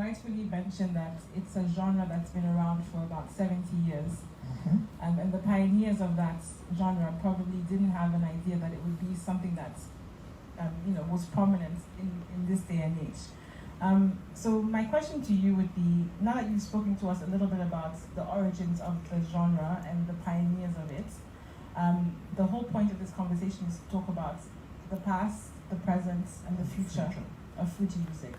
rightfully mentioned that it's a genre that's been around for about 70 years. And the pioneers of that genre probably didn't have an idea that it would be something that was prominent in this day and age. So my question to you would be, now that you've spoken to us a little bit about the origins of the genre and the pioneers of it, the whole point of this conversation is to talk about the past, the present, and the future of Fuji music.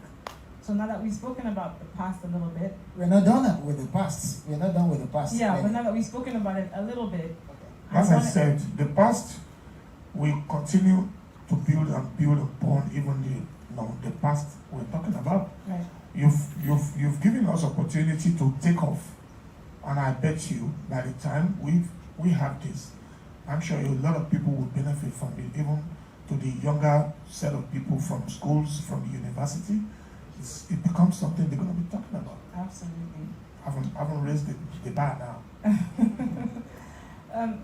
So now that we've spoken about the past a little bit... We're not done with the past. We're not done with the past. Yeah, but now that we've spoken about it a little bit... As I said, the past, we continue to build upon even the past we're talking about. Right. You've given us opportunity to take off. And I bet you, by the time we have this, I'm sure a lot of people will benefit from it, even to the younger set of people from schools, from the university. It becomes something they're going to be talking about. Absolutely. I haven't raised the bar now.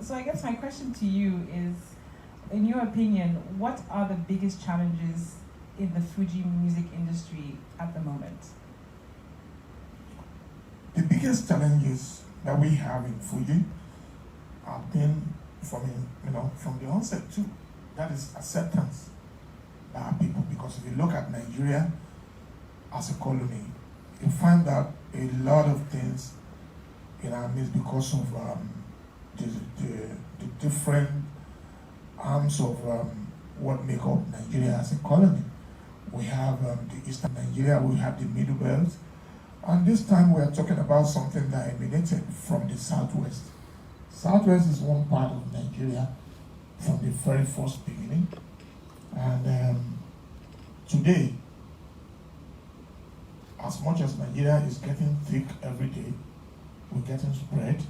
So I guess my question to you is, in your opinion, what are the biggest challenges in the Fuji music industry at the moment? The biggest challenges that we have in Fuji have been from the onset too. That is acceptance by our people. Because if you look at Nigeria as a colony, you find that a lot of things in our midst because of the different arms of what make up Nigeria as a colony. We have the Eastern Nigeria, we have the Middle Belt, and this time we are talking about something that emanated from the Southwest. Southwest is one part of Nigeria from the very first beginning, and today, as much as Nigeria is getting thick every day, we're getting spread,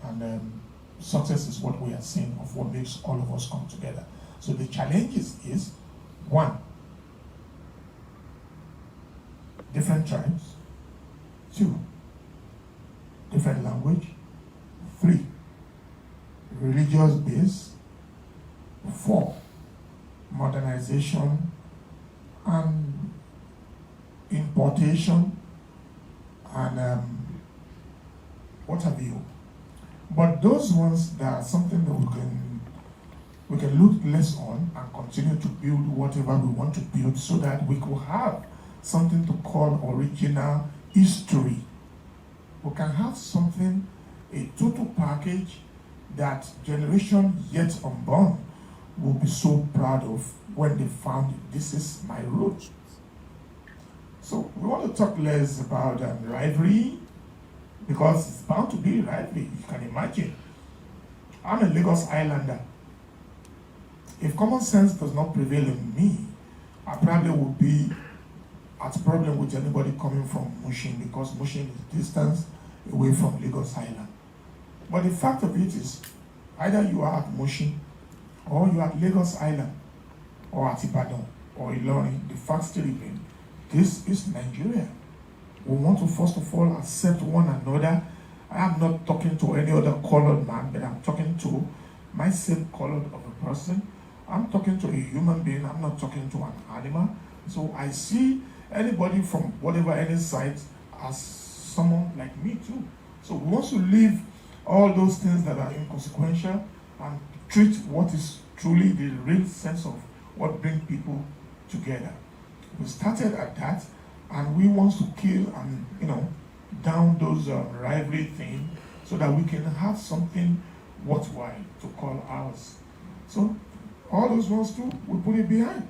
and success is what we are seeing of what makes all of us come together. So the challenge is one, different tribes, two, different language, three, religious base, four, modernization and importation, and what have you. But those ones that are something that we can look less on and continue to build whatever we want to build, so that we could have something to call original history. We can have something, a total package that generation yet unborn will be so proud of when they found this is my root. So we want to talk less about rivalry, because it's bound to be rivalry. You can imagine. I'm a Lagos Islander. If common sense does not prevail in me, I probably would be at problem with anybody coming from Mushin, because Mushin is distance away from Lagos Island. But the fact of it is, either you are at Mushin, or you are at Lagos Island, or at Ibadan, or Ilorin, the fact still remains. This is Nigeria. We want to first of all accept one another. I am not talking to any other colored man, but I'm talking to my same color of a person. I'm talking to a human being. I'm not talking to an animal. So I see anybody from whatever any side as someone like me too. So we want to leave all those things that are inconsequential and treat what is truly the real sense of what brings people together. We started at that, and we want to kill and down those rivalry things, so that we can have something worthwhile to call ours. So all those ones too, we put it behind.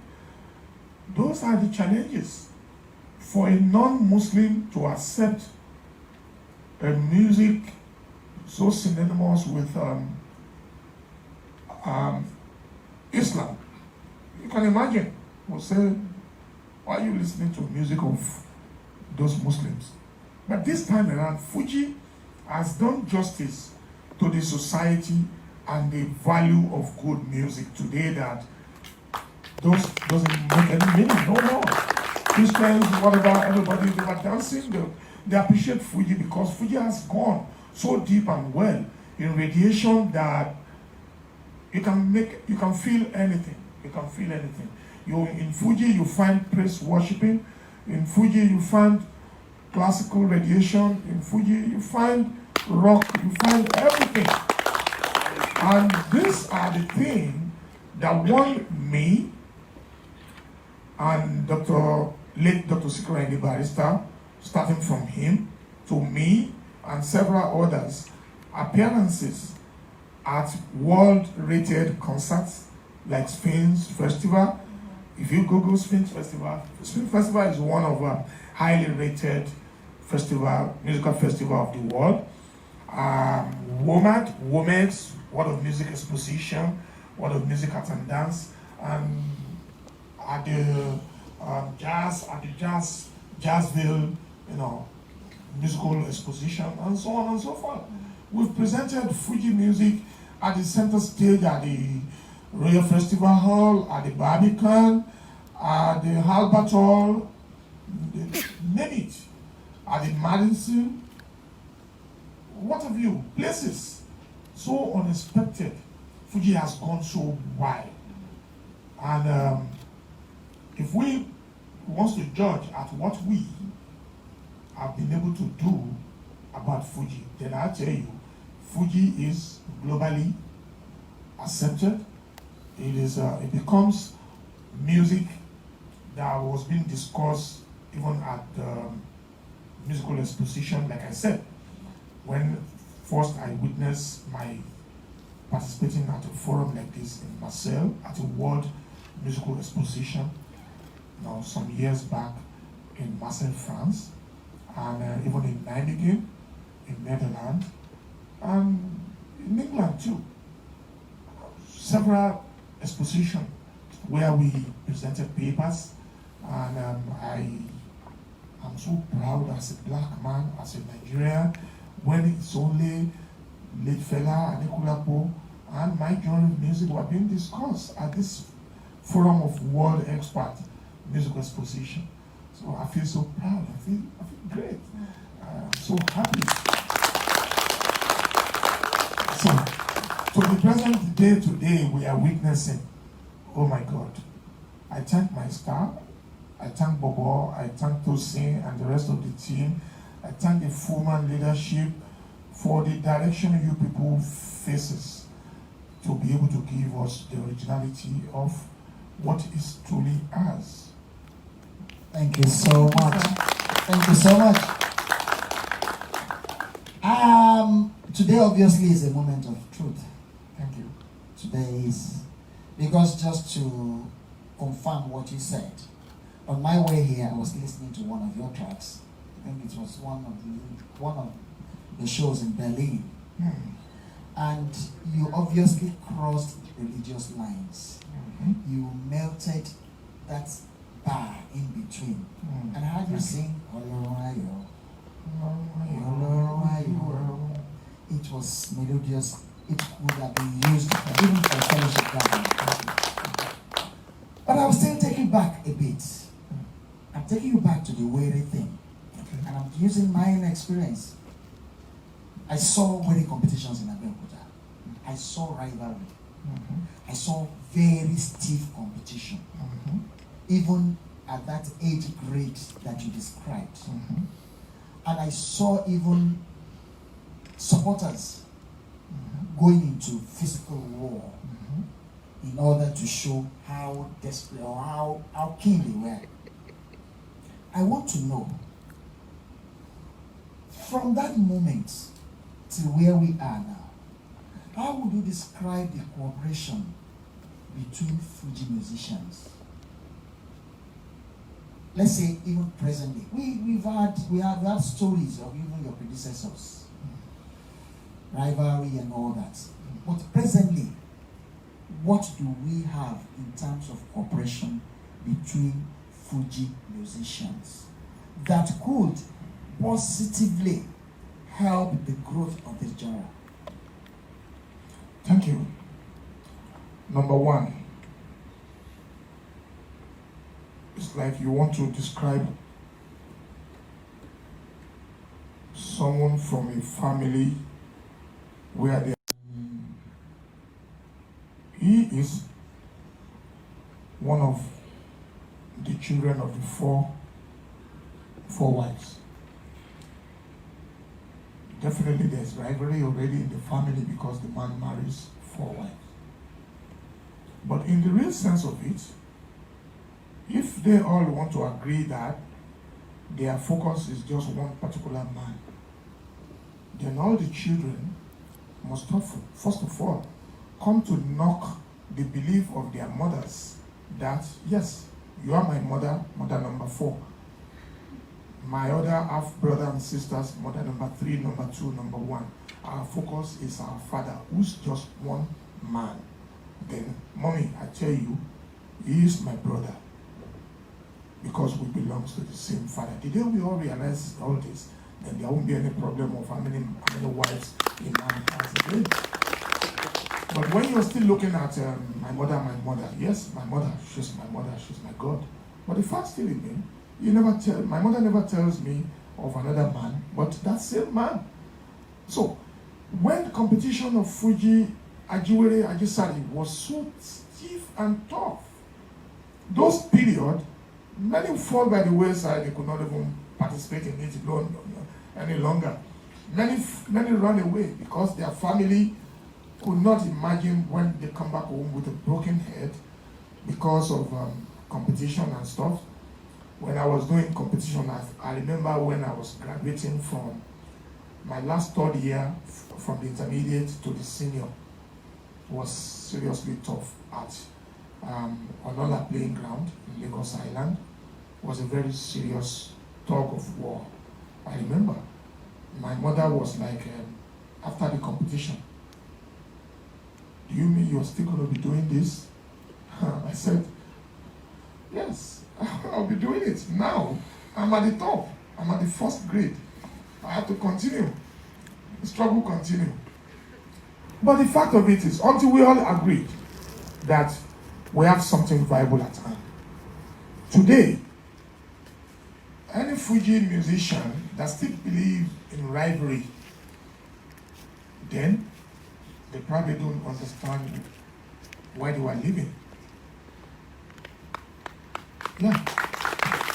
Those are the challenges for a non-Muslim to accept a music so synonymous with Islam. You can imagine, we'll say, why are you listening to music of those Muslims? But this time around, Fuji has done justice to the society and the value of good music today, that those doesn't make any meaning no more. Christians, whatever, everybody, they were dancing, they appreciate Fuji because Fuji has gone so deep and well in radiation that you can feel anything. You can feel anything. In Fuji, you find praise worshiping. In Fuji, you find classical radiation. In Fuji, you find rock, you find everything. And these are the things that won me and late Dr. Sikiru Ayinde Barrister, starting from him to me and several others, appearances at world-rated concerts like Sphinx Festival. If you Google Sphinx Festival is one of a highly rated musical festival of the world. WOMEX, World of Music Exposition, World of Music Art and Dance, and at the Jazzville, musical exposition, and so on and so forth. We've presented Fuji music at the center stage, at the Royal Festival Hall, at the Barbican, at the Albert Hall, name it, at the Madison, what have you, places so unexpected. Fuji has gone so wide. And if we want to judge at what we have been able to do about Fuji, then I'll tell you, Fuji is globally accepted. It becomes music that was being discussed even at the musical exposition, like I said, when first I witnessed my participating at a forum like this in Marseille at a world musical exposition, some years back in Marseille, France, and even in Nijmegen, in Netherlands, and in England too. Several expositions where we presented papers, and I'm so proud as a black man, as a Nigerian, when it's only late Fela and Anikulapo and my genre of music were being discussed at this forum of world expert musical exposition. So I feel so proud, I feel great, I'm so happy. So the present day today we are witnessing, oh my God, I thank my staff, I thank Bobo, I thank Tosin and the rest of the team, I thank the Fullman leadership for the direction you people faces to be able to give us the originality of what is truly ours. Thank you so much. Thank you so much. Today obviously is a moment of truth. Thank you. Today is, because just to confirm what you said, on my way here I was listening to one of your tracks. I think it was one of the shows in Berlin. And you obviously crossed religious lines. You melted that bar in between. And how do you sing? It was melodious. It would have been used even for fellowship gathering. But I'll still take you back a bit. I'm taking you back to the weary thing. And I'm using my own experience. I saw wedding competitions in Abeokuta. I saw rivalry. I saw very stiff competition. Even at that age grade that you described. And I saw even supporters going into physical war in order to show how desperate or how keen they were. I want to know, from that moment to where we are now, how would you describe the cooperation between Fuji musicians? Let's say even presently, we have had stories of even your predecessors, rivalry and all that. But presently, what do we have in terms of cooperation between Fuji musicians that could positively help the growth of the genre? Thank you. Number one, it's like you want to describe someone from a family where they he is one of the children of the four wives. definitely there's rivalry already in the family because the man marries 4 wives. But in the real sense of it, if they all want to agree that their focus is just one particular man, then all the children must first of all come to knock the belief of their mothers that, yes, you are my mother, mother number 4. My other half brother and sisters, mother number 3, number 2, number 1. Our focus is our father, who's just one man. Then, mommy, I tell you, he is my brother because we belong to the same father. The day we all realize all this, then there won't be any problem of how many wives a man has again. But when you're still looking at my mother, yes, my mother, she's my God. But the fact still remains, my mother never tells me of another man, but that same man. So, when the competition of Fuji, Ajiwere, Ajisari was so stiff and tough, those periods, many fall by the wayside. They could not even participate in it any longer. Many run away because their family could not imagine when they come back home with a broken head because of competition and stuff. When I was doing competition, I remember when I was graduating from my last 3rd year from the intermediate to the senior, was seriously tough at Onola playing ground in Lagos Island. Was a very serious tug of war. I remember my mother was like, after the competition, do you mean you're still going to be doing this? I said, yes, I'll be doing it. Now, I'm at the top. I'm at the 1st grade. I have to continue. The struggle continue. But the fact of it is, until we all agreed that we have something viable at hand. Today, any Fuji musician that still believes in rivalry, then they probably don't understand why they were living. Yeah,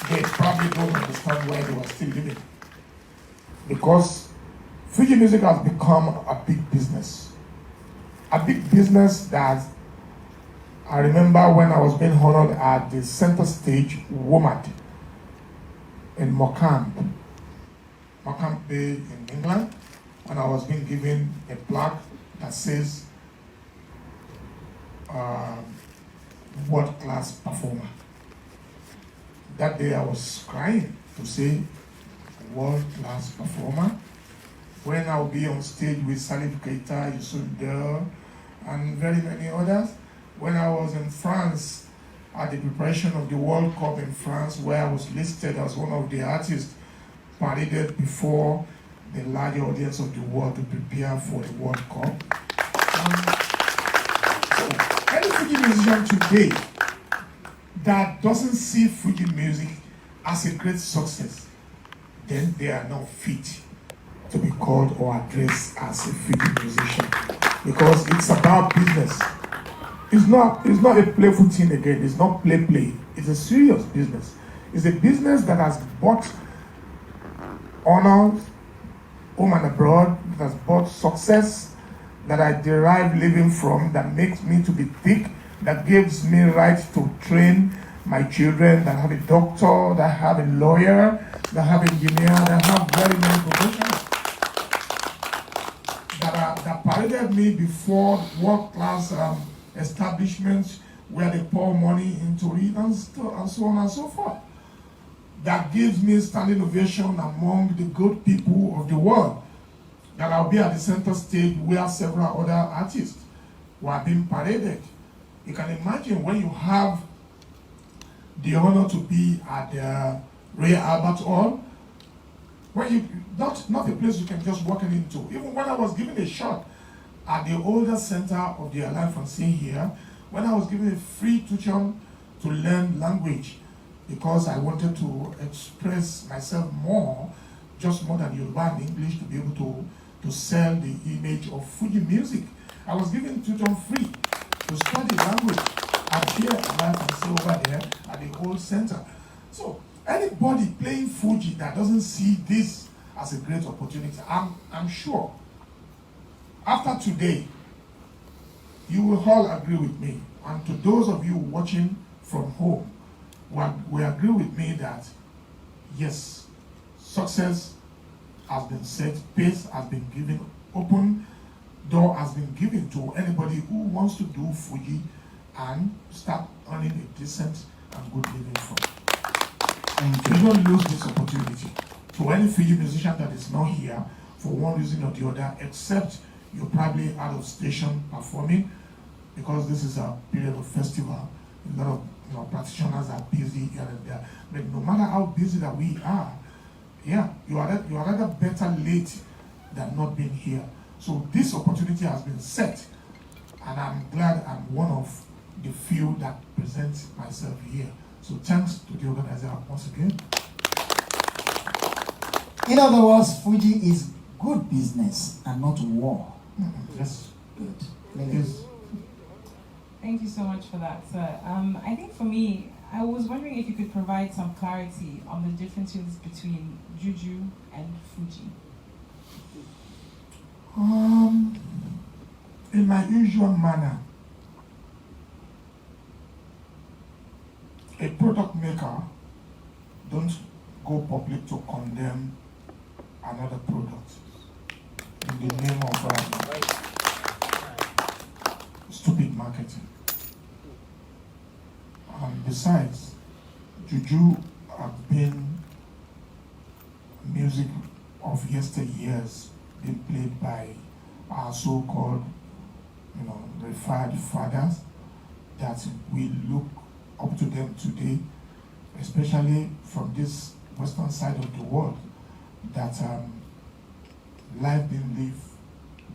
they probably don't understand why they were still living. Because Fuji music has become a big business. A big business that I remember when I was being honored at the center stage, WOMAD, in Morecambe Bay in England, when I was being given a plaque that says world-class performer. That day I was crying to say world-class performer. When I'll be on stage with Salif Keita, Youssou N'Dour, and very many others. When I was in France at the preparation of the World Cup in France, where I was listed as one of the artists paraded before the larger audience of the world to prepare for the World Cup. So, any Fuji musician today that doesn't see Fuji music as a great success, then they are not fit to be called or addressed as a Fuji musician, because it's about business. It's not a playful thing again. It's not play. It's a serious business. It's a business that has bought honors home and abroad, that has bought success that I derive living from, that makes me to be thick, that gives me right to train my children, that have a doctor, that have a lawyer, that have an engineer, that have very many professionals that paraded me before world-class establishments where they pour money into it, and so on and so forth. That gives me standing ovation among the good people of the world. That I'll be at the center stage where several other artists were being paraded. You can imagine when you have the honor to be at the Royal Albert Hall, where you not a place you can just walk into. Even when I was given a shot at the older center of the Alain Francine here, when I was given a free tuition to learn language, because I wanted to express myself more, just more than Yoruba and English, to be able to sell the image of Fuji music. I was given tuition free to study language at here Alain Francine over there at the old center. So anybody playing Fuji that doesn't see this as a great opportunity. I'm sure after today, you will all agree with me. And to those of you watching from home, will agree with me that yes, success has been set, pace has been given, open door has been given to anybody who wants to do Fuji and start earning a decent and good living from. Thank You you. don't lose this opportunity. To any Fuji musician that is not here for one reason or the other, except you're probably out of station performing, because this is a period of festival. A lot of practitioners are busy here and there. But no matter how busy that we are, yeah, you are rather better late than not being here. So this opportunity has been set, and I'm glad I'm one of the few that presents myself here. So thanks to the organizer once again. In other words, Fuji is good business and not war. Yes. Good. Yes. Thank you so much for that, sir. I think for me, I was wondering if you could provide some clarity on the differences between Juju and Fuji. In my usual manner, a product maker don't go public to condemn another product in the name of stupid marketing. Besides, Juju have been music of yesteryears being played by our so-called, revered fathers that we look up to them today, especially from this western side of the world, that life didn't live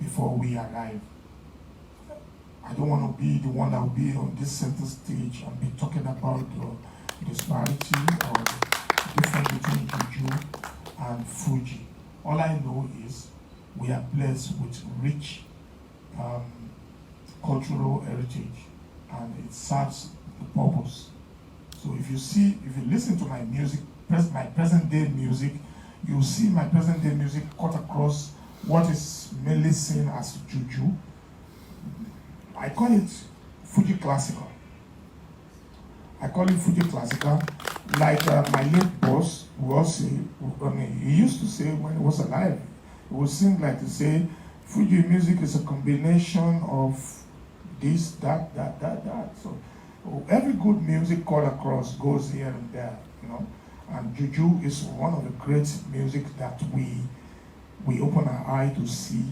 before we arrived. I don't want to be the one that will be on this center stage and be talking about the disparity or the difference between Juju and Fuji. All I know is we are blessed with rich cultural heritage, and it serves the purpose. So if you listen to my music, my present day music, you'll see my present day music cut across what is mainly seen as Juju. I call it Fuji classical. Like my late boss will say, he used to say when he was alive, he would sing like to say, Fuji music is a combination of this, that. So every good music cut across goes here and there, And Juju is one of the great music that we open our eye to see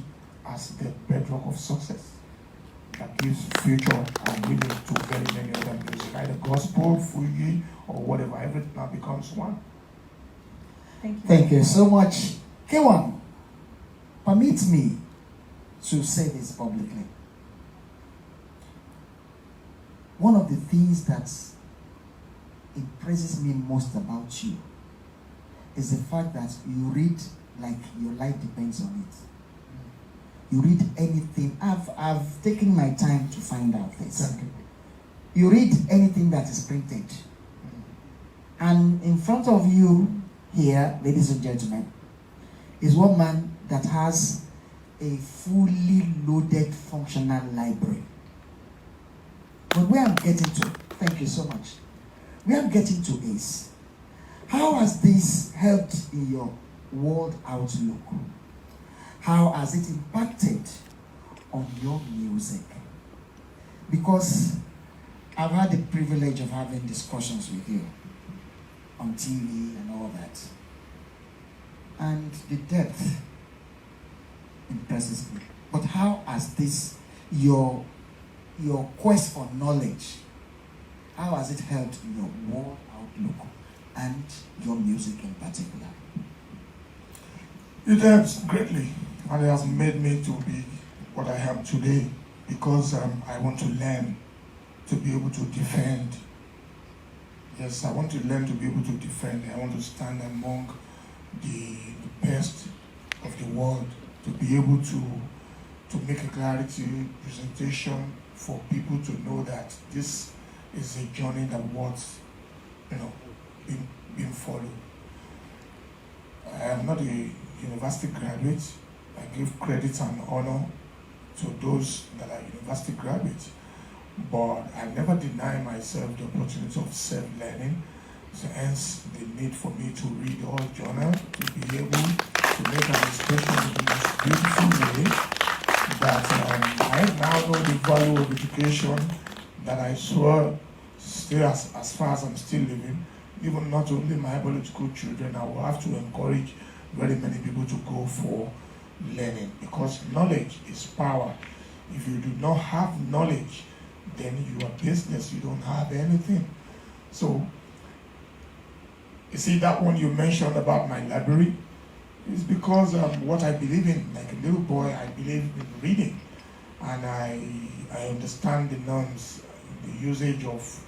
as the bedrock of success that gives future and meaning to very many other music, either gospel, Fuji, or whatever. Everything now becomes one. Thank you. Thank you so much. K1, permit me to say this publicly. One of the things that impresses me most about you is the fact that you read like your life depends on it. You read anything. I've taken my time to find out this. Thank you. You read anything that is printed. And in front of you here, ladies and gentlemen, is one man that has a fully loaded functional library. But where I'm getting to, thank you so much. Where I'm getting to is, how has this helped in your world outlook? How has it impacted on your music? Because I've had the privilege of having discussions with you on TV and all that. And the depth impresses me. But how has this, your quest for knowledge, how has it helped in your world outlook and your music in particular? It helps greatly, and it has made me to be what I am today, because I want to learn to be able to defend. Yes, I want to learn to be able to defend. I want to stand among the best of the world, to be able to make a clarity presentation for people to know that this is a journey that was, being followed. I am not a university graduates. I give credit and honor to those that are university graduates. But I never deny myself the opportunity of self-learning. So hence the need for me to read all journal, to be able to make an expression in the most beautiful way that I now know the value of education, that I swear still as far as I'm still living, even not only my biological children, I will have to encourage very many people to go for learning, because knowledge is power. If you do not have knowledge, then you are business, you don't have anything. So, you see that one you mentioned about my library is because what I believe in. Like a little boy, I believe in reading, and I understand the norms, the usage of,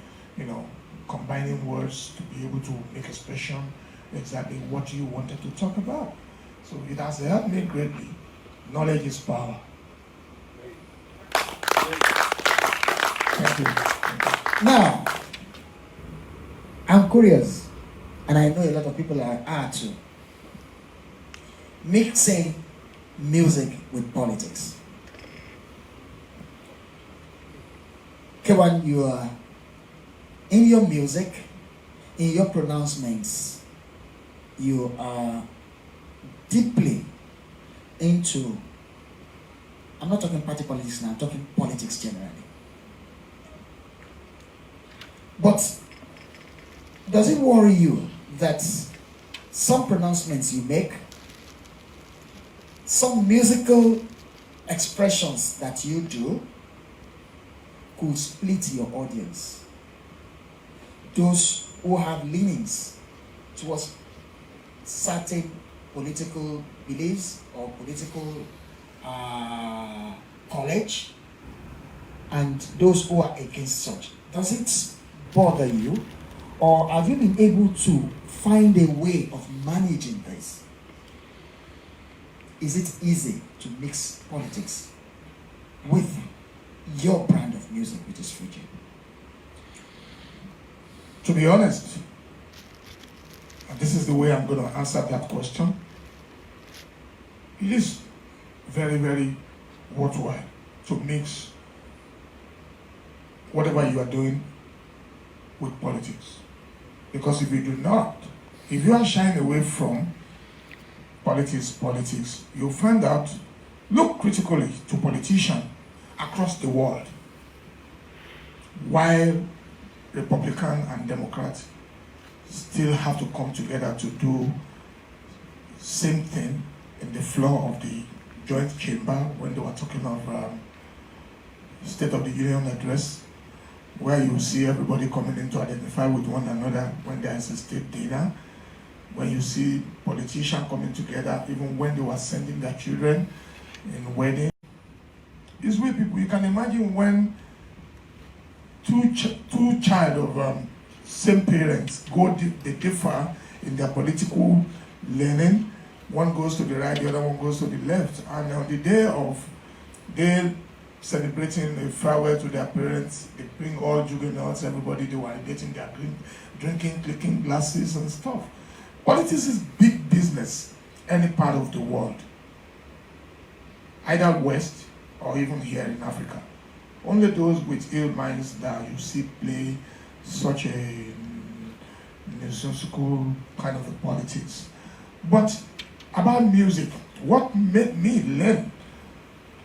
combining words to be able to make expression exactly what you wanted to talk about. So it has helped me greatly. Knowledge is power. Thank you. Now, I'm curious, and I know a lot of people are too. Mixing music with politics. Kevin, you are in your music, in your pronouncements, you are deeply into, I'm not talking party politics now, I'm talking politics generally. But does it worry you that some pronouncements you make, some musical expressions that you do could split your audience? Those who have leanings towards certain political beliefs or political college, and those who are against such. Does it bother you, or have you been able to find a way of managing this? Is it easy to mix politics with your brand of music, which is Fuji? To be honest, and this is the way I'm going to answer that question, it is very, very worthwhile to mix whatever you are doing with politics. Because if you do not, if you are shying away from politics, you'll find out, look critically to politicians across the world. While Republican and Democrat still have to come together to do same thing in the floor of the joint chamber when they were talking of State of the Union address, where you see everybody coming in to identify with one another when there is a state dinner, when you see politicians coming together even when they were sending their children in wedding. It's way people, you can imagine when two child of same parents they differ in their political learning. One goes to the right, the other one goes to the left. And on the day of they celebrating a farewell to their parents, they bring all juggernauts, everybody, they were getting their drinking, clicking glasses and stuff. Politics is big business, any part of the world, either West or even here in Africa. Only those with ill minds that you see play such a nonsensical kind of a politics. But about music, what made me learn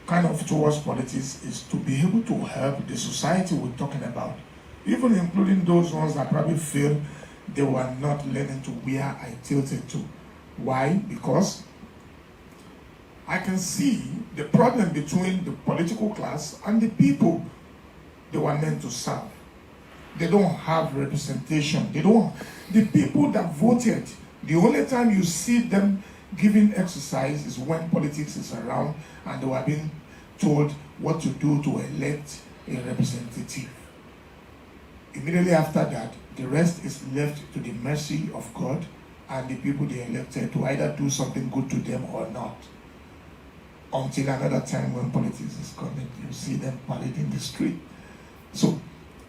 kind of towards politics is to be able to help the society we're talking about, even including those ones that probably feel they were not learning to where I tilted to. Why? Because I can see the problem between the political class and the people they were meant to serve. They don't have representation. The people that voted, the only time you see them giving exercise is when politics is around and they were being told what to do to elect a representative. Immediately after that, the rest is left to the mercy of God and the people they elected to either do something good to them or not. Until another time when politics is coming, you see them parading the street. So,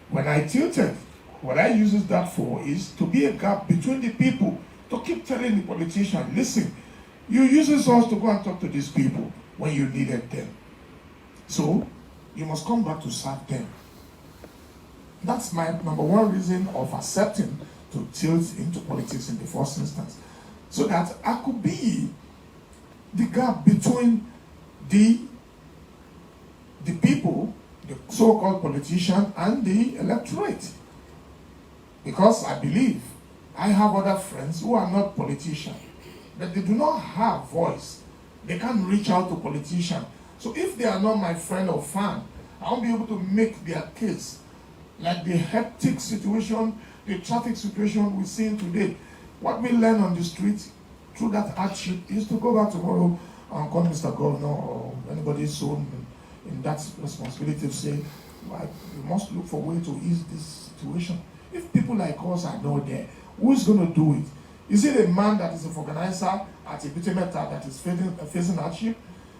when I tilted, what I uses that for is to be a gap between the people, to keep telling the politician, listen, You use resource to go and talk to these people when you needed them. So, you must come back to serve them. That's my number one reason of accepting to tilt into politics in the first instance. So that I could be the gap between the people, the so-called politician, and the electorate. Because I believe I have other friends who are not politicians, but they do not have voice. They can't reach out to politicians. So if they are not my friend or fan, I won't be able to make their case. Like the hectic situation, the traffic situation we're seeing today. What we learn on the street through that hardship is to go back tomorrow and call Mr. Governor or anybody so in that responsibility to say, well, we must look for a way to ease this situation. If people like us are not there, who's going to do it? Is it a man that is a organizer at a bitumen that is facing hardship?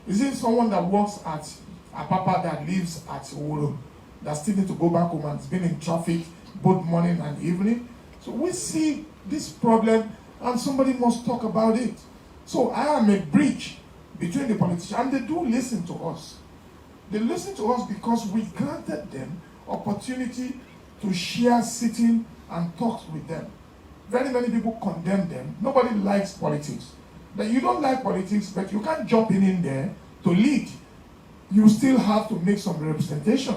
Is it someone that works at a papa that lives at Oworo that still need to go back home and has been in traffic both morning and evening? So we see this problem and somebody must talk about it. So I am a bridge between the politicians, and they do listen to us. They listen to us because we granted them opportunity to share, sitting and talk with them. Very many people condemn them. Nobody likes politics. But you don't like politics, but you can't jump in there to lead. You still have to make some representation.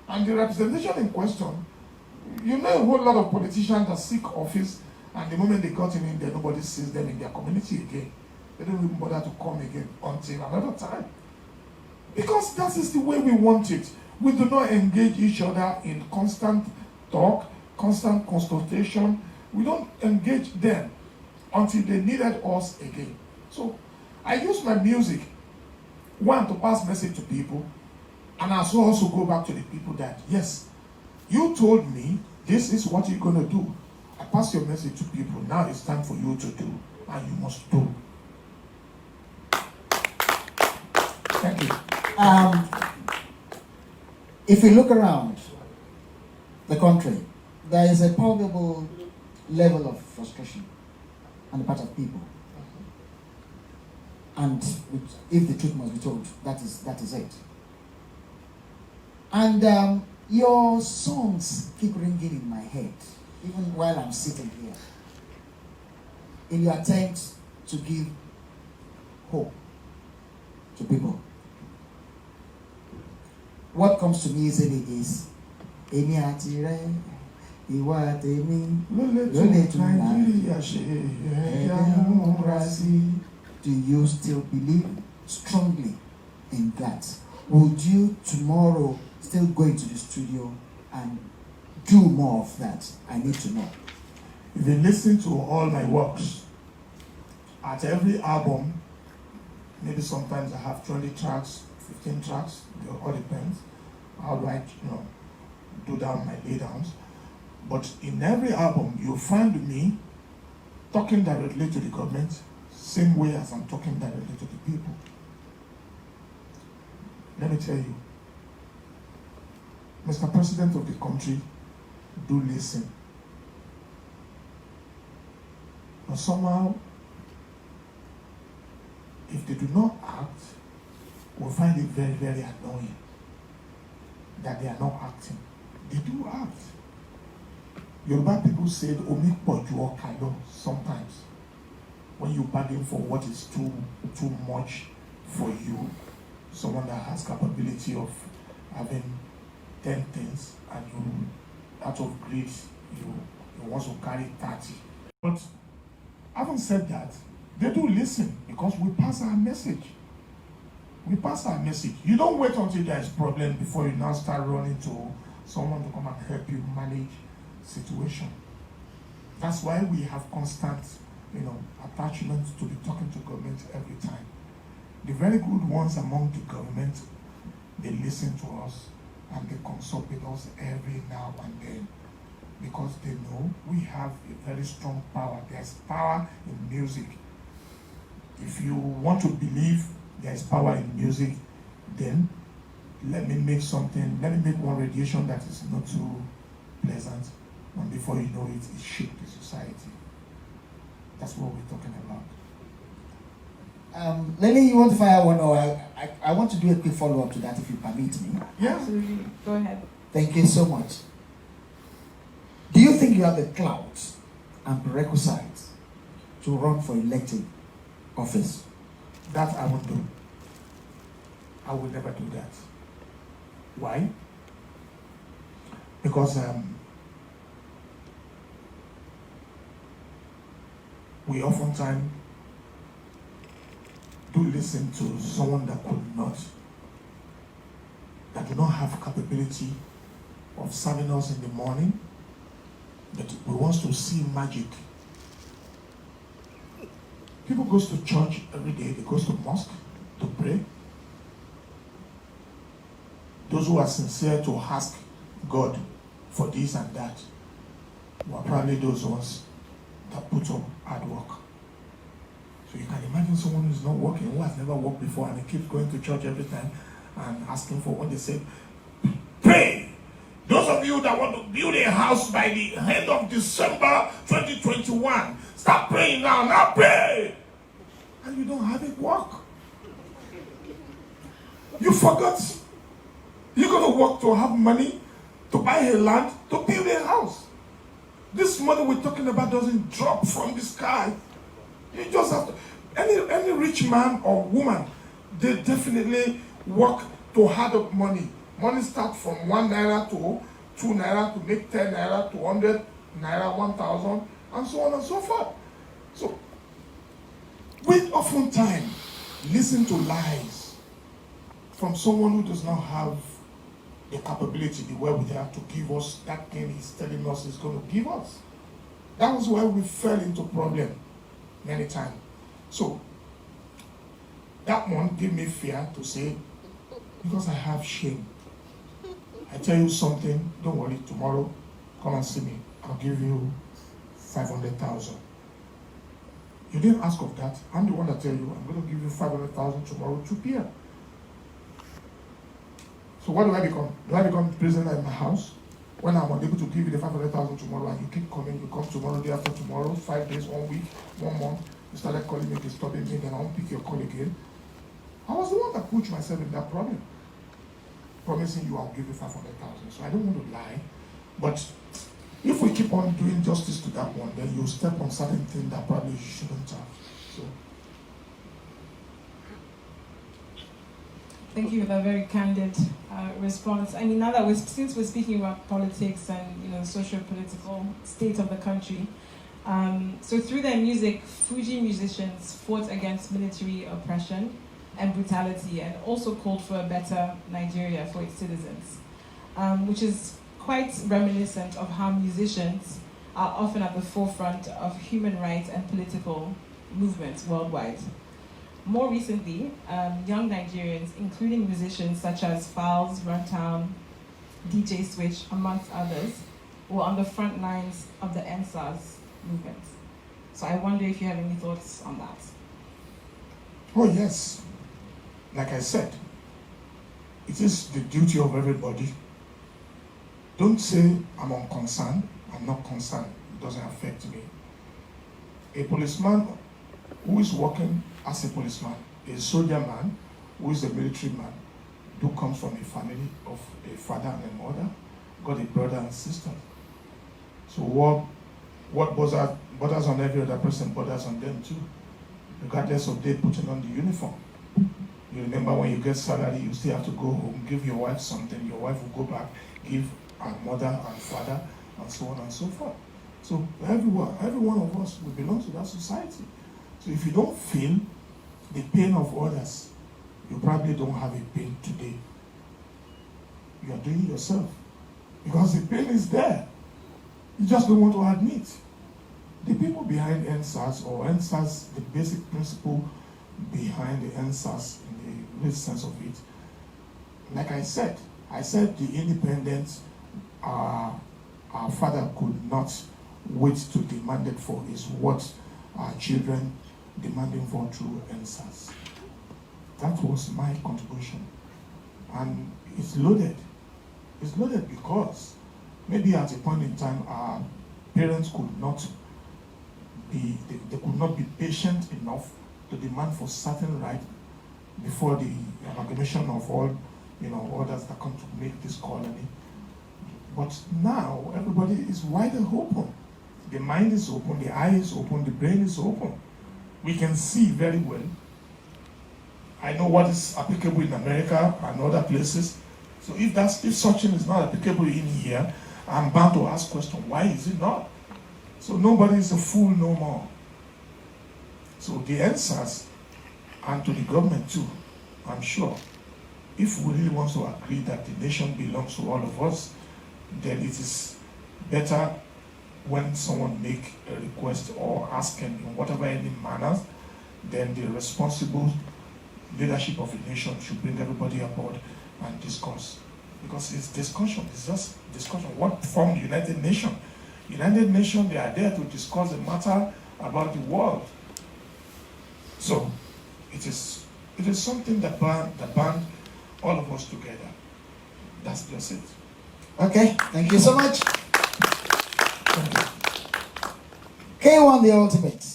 And the representation in question, you know a whole lot of politicians that seek office, and the moment they got in there, nobody sees them in their community again. They don't even bother to come again until another time. Because that is the way we want it. We do not engage each other in constant talk, constant consultation. We don't engage them until they needed us again. So I use my music, one, to pass message to people, and I also go back to the people that, yes, you told me this is what you're going to do. I pass your message to people. Now it's time for you to do, and you must do. Thank you. If we look around the country, there is a palpable level of frustration on the part of people. And if the truth must be told, that is it. And your songs keep ringing in my head, even while I'm sitting here, in your attempt to give hope to people. What comes to me easily is Emi Atire, Iwa Temi, Lole Tunai. Do you still believe strongly in that? Would you tomorrow still go into the studio and do more of that? I need to know. If you listen to all my works, at every album, maybe sometimes I have 20 tracks, 15 tracks, it all depends. How do I, do down my lay downs. But in every album, you'll find me talking directly to the government, same way as I'm talking directly to the people. Let me tell you, Mr. President of the country, do listen. But somehow, if they do not act, we'll find it very, very annoying that they are not acting. They do act. Yoruba people said, Omi poju okalo sometimes. When you bargain for what is too much for you, someone that has capability of having 10 things, and you, out of greed, you want to carry 30. But having said that, they do listen because we pass our message. We pass our message. You don't wait until there is problem before you now start running to someone to come and help you manage situation. That's why we have constant, attachment to be talking to government every time. The very good ones among the government, they listen to us and they consult with us every now and then because they know we have a very strong power. There's power in music. If you want to believe there's power in music, then let me make one radiation that is not too pleasant, and before you know it, it shaped the society. That's what we're talking about. Lily, you want to fire one, or I want to do a quick follow-up to that, if you permit me. Yeah. Absolutely. Go ahead. Thank you so much. Do you think you have the clout and prerequisites to run for elected office? That I won't do. I will never do that. Why? Because we oftentimes do listen to someone that do not have capability of serving us in the morning, that we want to see magic. People goes to church every day, they goes to mosque to pray. Those who are sincere to ask God for this and that were probably those ones that put up hard work. So you can imagine someone who's not working, who has never worked before, and he keeps going to church every time and asking for what they say. Pray! Those of you that want to build a house by the end of December 2021, start praying now. Now pray! And you don't have it work. You forgot. You're going to work to have money, to buy a land, to build a house. This money we're talking about doesn't drop from the sky. You just have to. Any rich man or woman, they definitely work to hard up money. Money starts from 1 naira to 2 naira to make 10 naira to 100 naira, 1,000, and so on and so forth. So, we oftentimes listen to lies from someone who does not have the capability, the wherewithal to give us that thing he's telling us he's going to give us. That was why we fell into problem many times. So, that one gave me fear to say, because I have shame. I tell you something, don't worry, tomorrow, come and see me. I'll give you 500,000. You didn't ask of that. I'm the one that tell you, I'm going to give you 500,000 tomorrow, 2 p.m. So what do I become? Do I become prisoner in my house? When I'm unable to give you the 500,000 tomorrow, and you keep coming, you come tomorrow, day after tomorrow, 5 days, 1 week, 1 month, you started calling me, disturbing me, then I won't pick your call again. I was the one that put myself in that problem. Promising you I'll give you 500,000. So I don't want to lie. But if we keep on doing justice to that one, then you'll step on certain things that probably you shouldn't have. So Thank you for that very candid response. I mean, now that since we're speaking about politics and socio-political state of the country, so through their music, Fuji musicians fought against military oppression and brutality, and also called for a better Nigeria for its citizens, which is quite reminiscent of how musicians are often at the forefront of human rights and political movements worldwide. More recently, young Nigerians, including musicians such as Falz, Runtown, DJ Switch, amongst others, were on the front lines of the NSAS movement. So I wonder if you have any thoughts on that. oh yes, like I said, it is the duty of everybody. Don't say I'm unconcerned. I'm not concerned. It doesn't affect me. A policeman who is working as a policeman, a soldier man who is a military man, who comes from a family of a father and a mother, got a brother and sister. So what bothers on every other person bothers on them too, regardless of they putting on the uniform. You remember when you get salary, you still have to go home, give your wife something, your wife will go back, give her mother and father, and so on and so forth. So every one of us, we belong to that society. So if you don't feel the pain of others, you probably don't have a pain today. You are doing it yourself. Because the pain is there. You just don't want to admit. The people behind NSAS, or NSAS, the basic principle behind the NSAS in the real sense of it, like I said the independence our father could not wait to demand it for is what our children demanding for through NSAS. That was my contribution. And it's loaded. It's loaded because maybe at a point in time our parents could not be, they could not be patient enough to demand for certain right before the amalgamation of all, others that come to make this colony. But now everybody is wide open. The mind is open, the eye is open, the brain is open. We can see very well. I know what is applicable in America and other places. So if such thing is not applicable in here, I'm bound to ask question, why is it not? So nobody is a fool no more. So the answers, and to the government too, I'm sure, if we really want to agree that the nation belongs to all of us, then it is better when someone make a request or ask in whatever any manner, then the responsible leadership of the nation should bring everybody aboard and discuss. Because it's discussion, it's just discussion. What formed the United Nations? United Nations, they are there to discuss the matter about the world. So it is something that band all of us together. That's just it. Okay, thank you so much. Thank you. K1 the ultimate.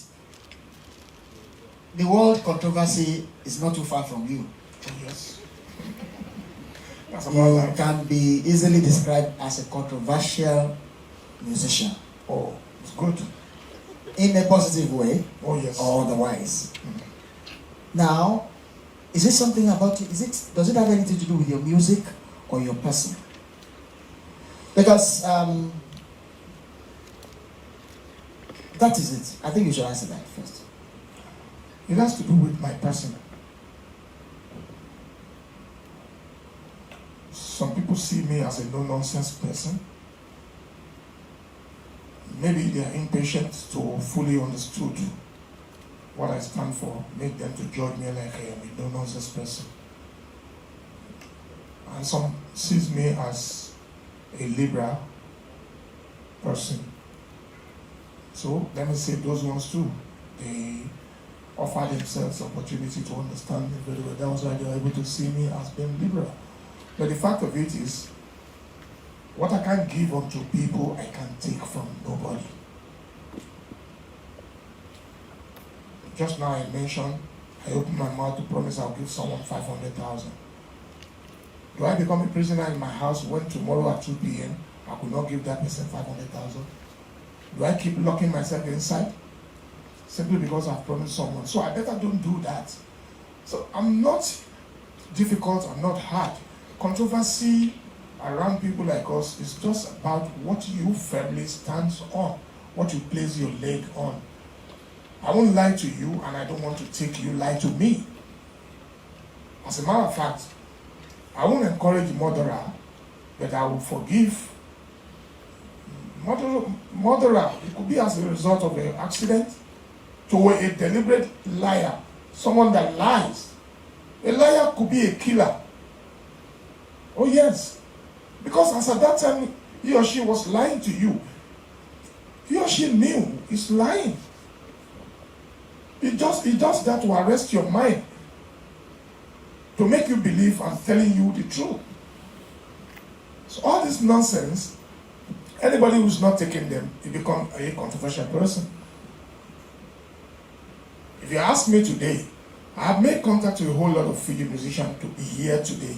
The world controversy is not too far from you. Oh, yes. That's about You life. can be easily described as a controversial musician. Oh, it's good. In a positive way Oh, yes. or otherwise. Now, is it something about you? Does it have anything to do with your music or your person? Because that is it. I think you should answer that first. It has to do with my person. Some people see me as a no-nonsense person. Maybe they are impatient to fully understood what I stand for, make them to judge me like I am a no-nonsense person. And some sees me as a liberal person. So let me say those ones too. They offer themselves opportunity to understand me very well. That was why they were able to see me as being liberal. But the fact of it is, what I can't give unto people, I can take from nobody. Just now I mentioned, I opened my mouth to promise I'll give someone 500,000. Do I become a prisoner in my house when tomorrow at 2 p.m. I could not give that person 500,000? Do I keep locking myself inside? Simply because I've promised someone. So I better don't do that. So I'm not difficult, I'm not hard. Controversy around people like us is just about what you firmly stand on, what you place your leg on. I won't lie to you, and I don't want to take you lie to me. As a matter of fact, I won't encourage murderer, but I will forgive murderer. It could be as a result of an accident, to a deliberate liar, someone that lies. A liar could be a killer. Oh yes, because as at that time he or she was lying to you, he or she knew he's lying. It does that to arrest your mind, to make you believe I'm telling you the truth. So all this nonsense, anybody who's not taking them, you become a controversial person. If you ask me today, I have made contact with a whole lot of Fiji musicians to be here today.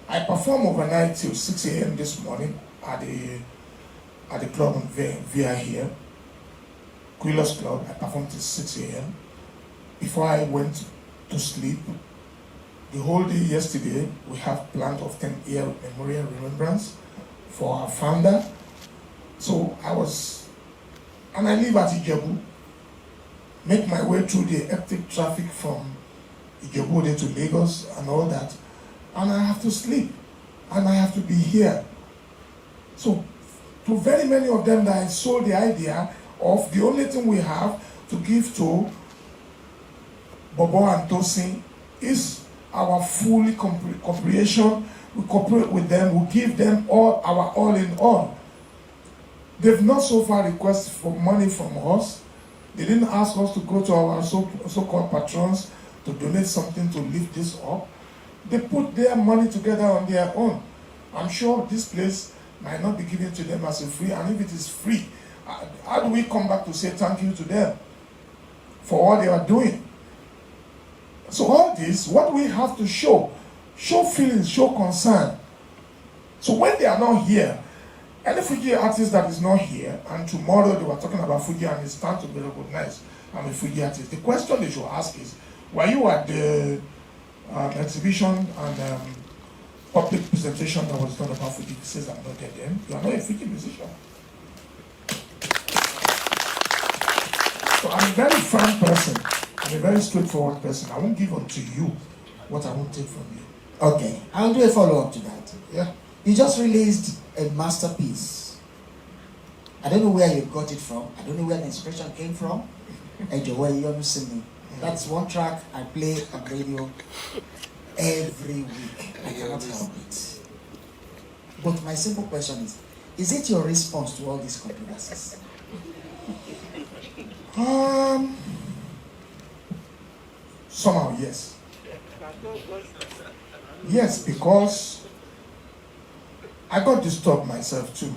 I performed overnight till 6 a.m. this morning at the club in Via here, Quilos Club. I performed till 6 a.m. Before I went to sleep. The whole day yesterday, we have planned of 10-year memorial remembrance for our founder. So I live at Ijebu, make my way through the hectic traffic from Ijebu to Lagos and all that. And I have to sleep, and I have to be here. So, to very many of them that I sold the idea of the only thing we have to give to Bobo and Tosin is our full comprehension. We cooperate with them, we give them all our all in all. They've not so far requested for money from us. They didn't ask us to go to our so-called patrons to donate something to lift this up. They put their money together on their own. I'm sure this place might not be given to them as a free, and if it is free, how do we come back to say thank you to them for what they are doing. So all this, what we have to show feelings, show concern. So when they are not here, any Fuji artist that is not here, and tomorrow they were talking about Fuji and it's time to be recognized, I'm a Fuji artist. The question they should ask is, were you at the exhibition and public presentation that was done about Fuji? He says, I'm not there then. You are not a Fuji musician. So I'm a very frank person. I'm a very straightforward person. I won't give unto you what I won't take from you. Okay, I'll do a follow-up to that. Yeah. You just released a masterpiece. I don't know where you got it from. I don't know where the inspiration came from. That's one track I play on radio every week. I cannot help it. But my simple question is it your response to all these controversies? Somehow, yes. Yes, because I got disturbed myself too,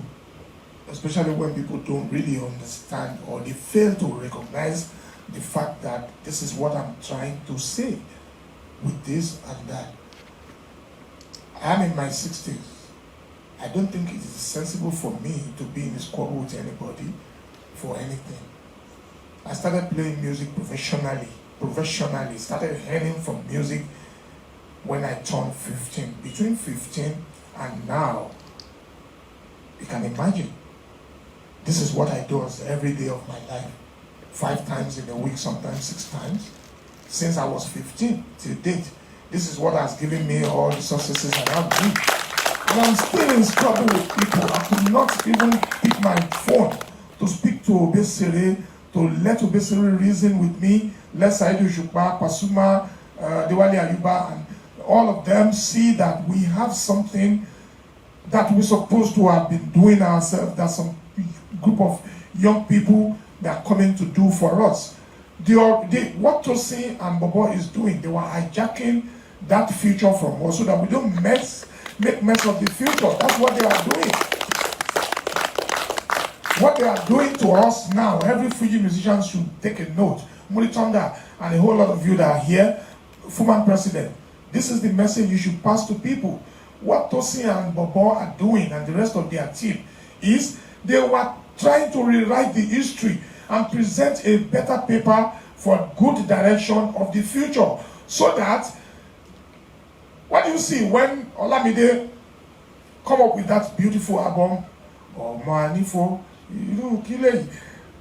especially when people don't really understand or they fail to recognize the fact that this is what I'm trying to say with this and that. I'm in my 60s. I don't think it is sensible for me to be in a squabble with anybody for anything. I started playing music professionally, started earning from music when I turned 15. Between 15 and now, you can imagine, this is what I do every day of my life. 5 times in a week, sometimes 6 times. Since I was 15 till date, this is what has given me all the successes I have been. And I'm still in struggle with people. I could not even pick my phone to speak to Obesere, to let Obesere reason with me, let Saidu Shukba, Pasuma, Dewali Ayuba, and all of them see that we have something that we're supposed to have been doing ourselves. There's some group of young people that are coming to do for us. What Tosin and Bobo is doing, they were hijacking that future from us so that we don't make mess of the future. That's what they are doing. What they are doing to us now, every Fuji musician should take a note. Muritonda and a whole lot of you that are here, Fuman President, this is the message you should pass to people. What Tosin and Bobo are doing and the rest of their team is they were trying to rewrite the history and present a better paper for good direction of the future. So that, what do you see when Olamide come up with that beautiful album, Omanifo,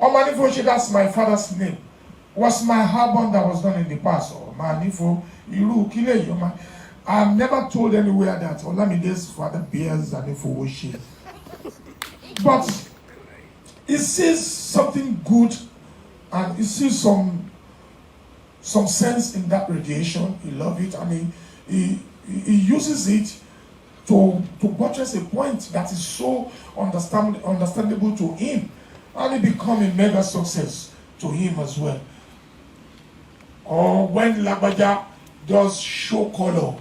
Omanifo, that's my father's name, was my album that was done in the past. Omanifo, I've never told anywhere that Olamide's father bears Anifo. But he sees something good and he sees some sense in that radiation. He loves it and he uses it to buttress a point that is so understandable to him, and it become a mega success to him as well. Or when Lagbaja does show color,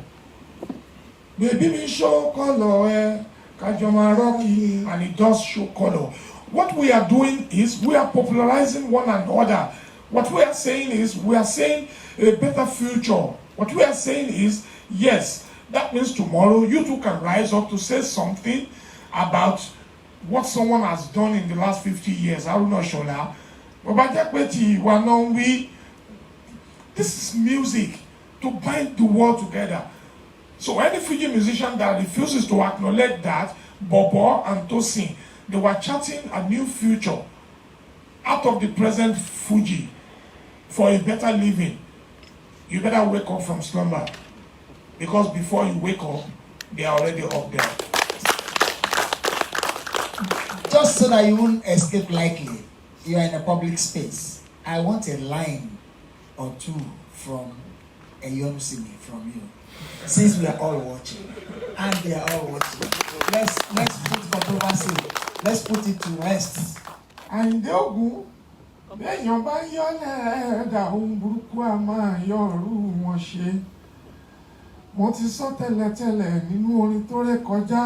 baby me show color, Kajoma Rocky, and it does show color. What we are doing is we are popularizing one another. What we are saying is we are saying a better future. What we are saying is, yes, that means tomorrow you too can rise up to say something about what someone has done in the last 50 years. Haruna Shola. This is music to bind the world together. So any Fuji musician that refuses to acknowledge that, Bobo and Tosin, they were charting a new future out of the present Fuji for a better living. You better wake up from slumber, because before you wake up, they are already up there. Just so that you won't escape lightly, you are in a public space. I want a line or two from Eyonusimi from you, since we are all watching, and they are all watching. Let's put controversy. Let's put it to rest. And Ogun, bẹ́ẹ̀yàn bá yọ́lẹ̀ ẹ̀dá ohun burúkú a máa yọ̀rù wọn ṣe. Mo ti sọ tẹ́lẹ̀tẹ́lẹ̀ nínú orin tó ré kọjá,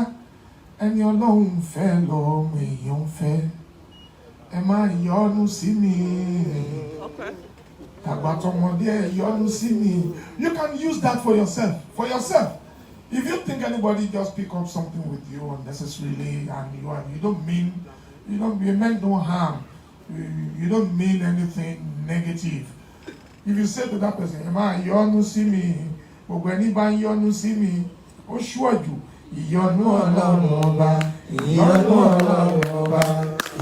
ẹni Ọlọ́run fẹ́ lọ́mọ èèyàn fẹ́. Ẹ má yọnu sí mi. You can use that for yourself. For yourself. If you think anybody just pick up something with you unnecessarily and you meant no harm, you don't mean anything negative. If you say to that person, Emma, you all see me, but when anybody you see me, oh sure you. Ìyọ́nú Ọlọ́run ọba, ìyọ́nú Ọlọ́run ọba,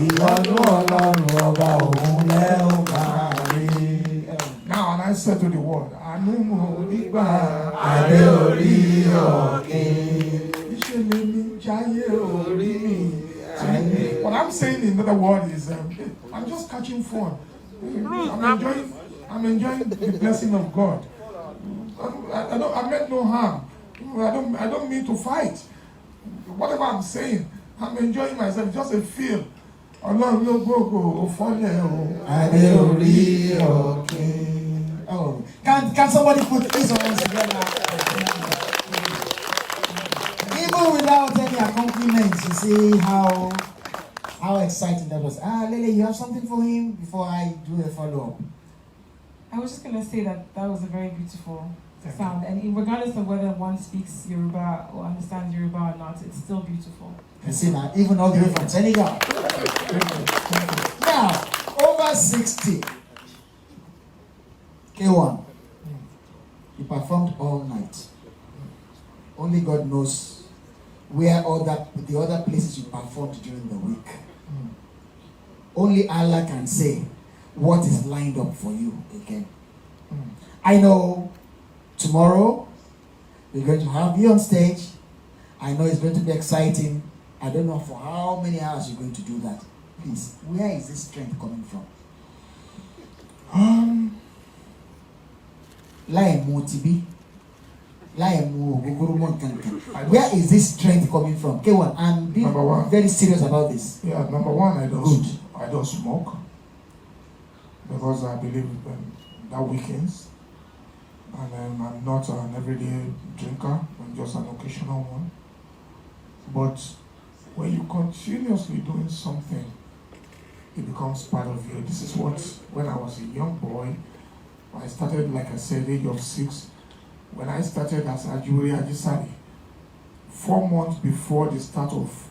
ìyọ́nú Ọlọ́run ọba, òun lẹ́ ó máa rí. Now, and I said to the world, àánú mo rí gbà, adé orí ọ̀kìn. Iṣẹ́ mi ní jáyé orí mi. What I'm saying in other words is, I'm just catching fun. I'm enjoying the blessing of God. I meant no harm. I don't mean to fight. Whatever I'm saying, I'm enjoying myself. Just a feel. Ọlọ́run ló gbogbo òfọ́lẹ̀ o. Adé orí ọ̀kìn. Oh, can somebody put his hands together? Even without any accompaniments, you see how exciting that was. Lele, you have something for him before I do a follow-up? I was just going to say that was a very beautiful sound, and regardless of whether one speaks Yoruba or understands Yoruba or not, it's still beautiful. You see now, even all the way from Senegal. Now, over 60. K1. You performed all night. Only God knows where the other places you performed during the week. Only Allah can say what is lined up for you again. I know tomorrow we're going to have you on stage. I know it's going to be exciting. I don't know for how many hours you're going to do that. Please, where is this strength coming from? Where is this strength coming from? K1, I'm being very serious about this. Yeah, number one, I don't smoke because I believe that weekends, and I'm not an everyday drinker. I'm just an occasional one. But when you continuously doing something, it becomes part of you. This is what, when I was a young boy, I started, like I said, age of 6. When I started as Ajuri Ajisari, 4 months before the start of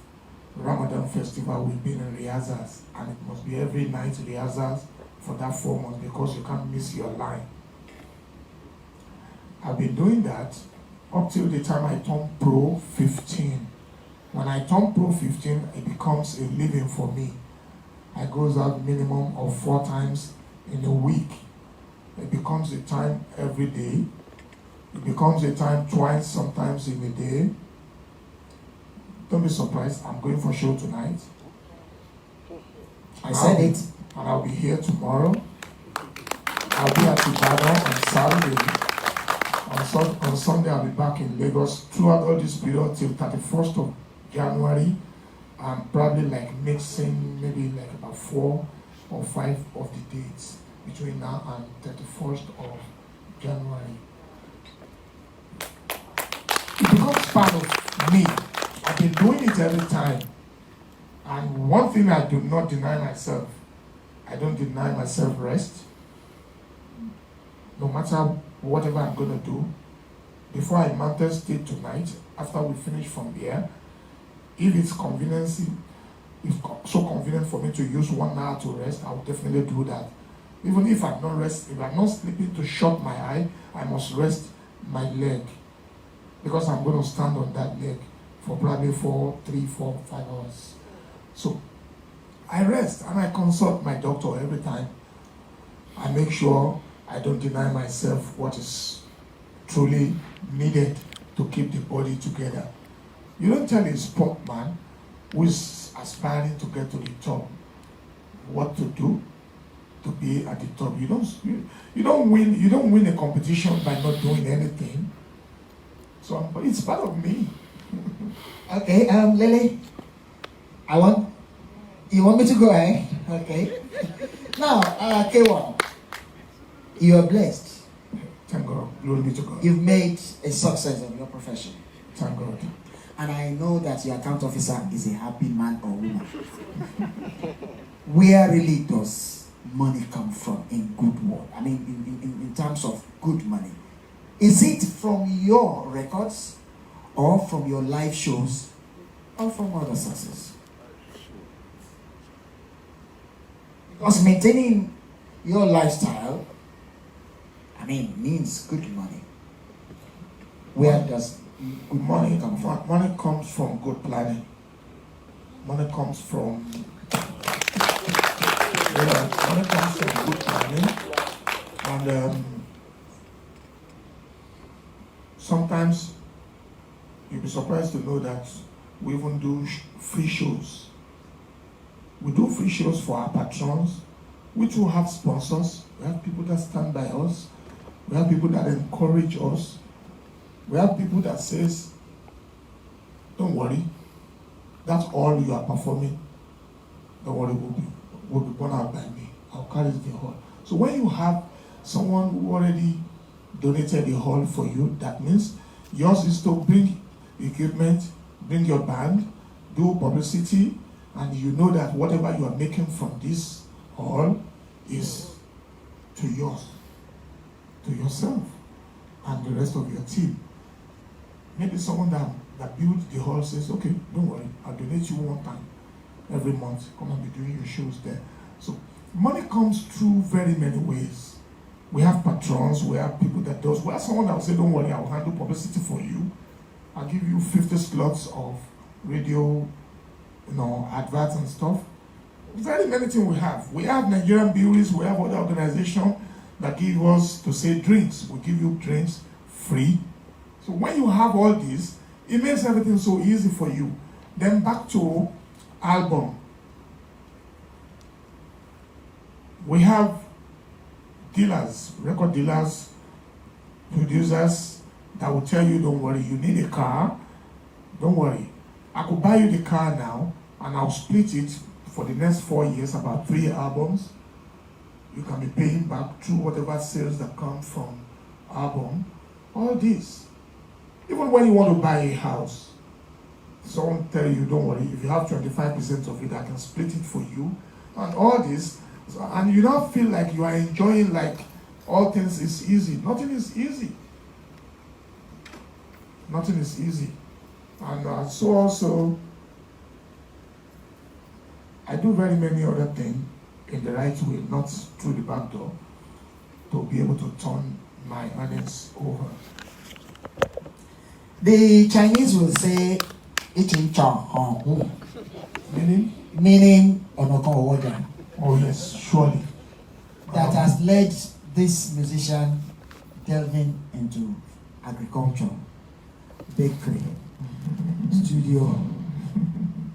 Ramadan festival, we've been in rehearsals, and it must be every night rehearsals for that 4 months because you can't miss your line. I've been doing that up till the time I turned Pro 15. When I turn Pro 15, it becomes a living for me. I goes out minimum of 4 times in a week. It becomes a time every day. It becomes a time twice, sometimes in a day. Don't be surprised, I'm going for a show tonight. I said it. And I'll be here tomorrow. I'll be at Ibadan on Saturday. On Sunday, I'll be back in Lagos throughout all this period till 31st of January. I'm probably like mixing maybe like about 4 or 5 of the dates between now and 31st of January. It becomes part of me. I've been doing it every time. And one thing I do not deny myself, I don't deny myself rest. No matter whatever I'm going to do, before I mounted stage tonight, after we finish from here, if it's so convenient for me to use 1 hour to rest, I will definitely do that. Even if I'm not sleeping to shut my eye, I must rest my leg. Because I'm going to stand on that leg for probably 3, 4, 5 hours. So I rest and I consult my doctor every time. I make sure I don't deny myself what is truly needed to keep the body together. You don't tell a sportman who is aspiring to get to the top what to do to be at the top. You don't win a competition by not doing anything. So it's part of me. Okay, Lele, you want me to go, eh? Okay. Now, K1, you are blessed. Thank God. Glory be to God. You've made a success of your profession. Thank God. And I know that your account officer is a happy man or woman. Where really does money come from in good work? I mean, in terms of good money. Is it from your records, or from your live shows, or from other sources? Because maintaining your lifestyle, I mean, means good money. Where does good money come from? Money comes from good planning. Money comes from money comes from good planning, and sometimes you'll be surprised to know that we even do free shows. We do free shows for our patrons. We too have sponsors. We have people that stand by us. We have people that encourage us. We have people that says, don't worry, that's all you are performing. Don't worry, will be borne out by me. I'll carry the hall. So when you have someone who already donated the hall for you, that means yours is to bring equipment, bring your band, do publicity, and you know that whatever you are making from this hall is to yours, to yourself, and the rest of your team. Maybe someone that built the hall says, okay, don't worry, I'll donate you one time every month. Come and be doing your shows there. So money comes through very many ways. We have patrons, we have people that does. We have someone that will say, don't worry, I'll handle publicity for you. I'll give you 50 slots of radio, adverts and stuff. Very many things we have. We have Nigerian breweries, we have other organizations that give us, to say, drinks. We give you drinks free. So when you have all this, it makes everything so easy for you. Then back to album. We have dealers, record dealers, producers that will tell you, don't worry, you need a car, don't worry. I could buy you the car now, and I'll split it for the next 4 years, about 3 albums. You can be paying back through whatever sales that come from album. All this. Even when you want to buy a house, someone tell you, don't worry, if you have 25% of it, I can split it for you. And all this, and you don't feel like you are enjoying, like all things is easy. Nothing is easy. Nothing is easy. And so also, I do very many other things in the right way, not through the back door, to be able to turn my earnings over. The Chinese will say, "Eating chong," Meaning? onokon owoja. Oh yes, surely. That has led this musician delving into agriculture, bakery, studio.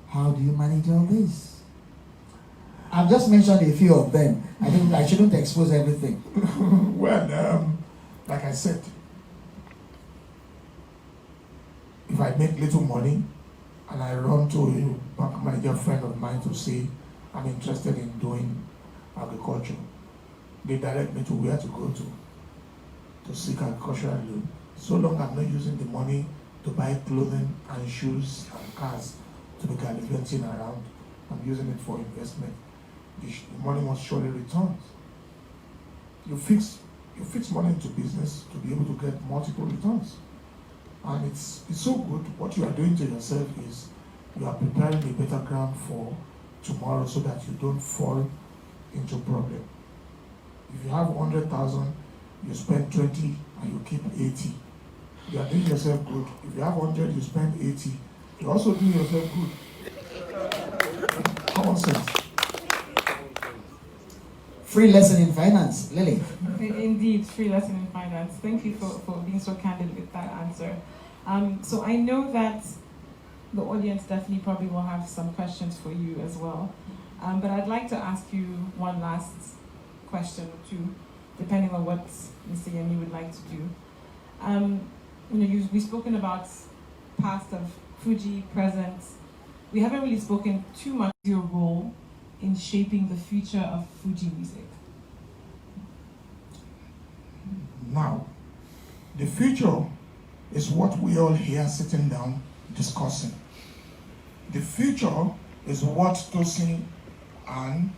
How do you manage all this? I've just mentioned a few of them. I shouldn't expose everything. Well, like I said, if I make little money and I run to a bank manager friend of mine to say I'm interested in doing agriculture, they direct me to where to go to seek agricultural loan. So long I'm not using the money to buy clothing and shoes and cars to be gallivanting around, I'm using it for investment. The money must surely return. You fix money into business to be able to get multiple returns. And it's so good. What you are doing to yourself is you are preparing a better ground for tomorrow so that you don't fall into problem. If you have 100,000, you spend 20 and you keep 80. You are doing yourself good. If you have 100, you spend 80. You're also doing yourself good. Common sense. Free lesson in finance, Lily. Indeed, free lesson in finance. Thank you for being so candid with that answer. So I know that the audience definitely probably will have some questions for you as well. But I'd like to ask you one last question or two, depending on what Mr. Yemi would like to do. We've spoken about past of Fuji, present. We haven't really spoken too much of your role in shaping the future of Fuji music. Now, the future is what we all here sitting down discussing. The future is what Tosin and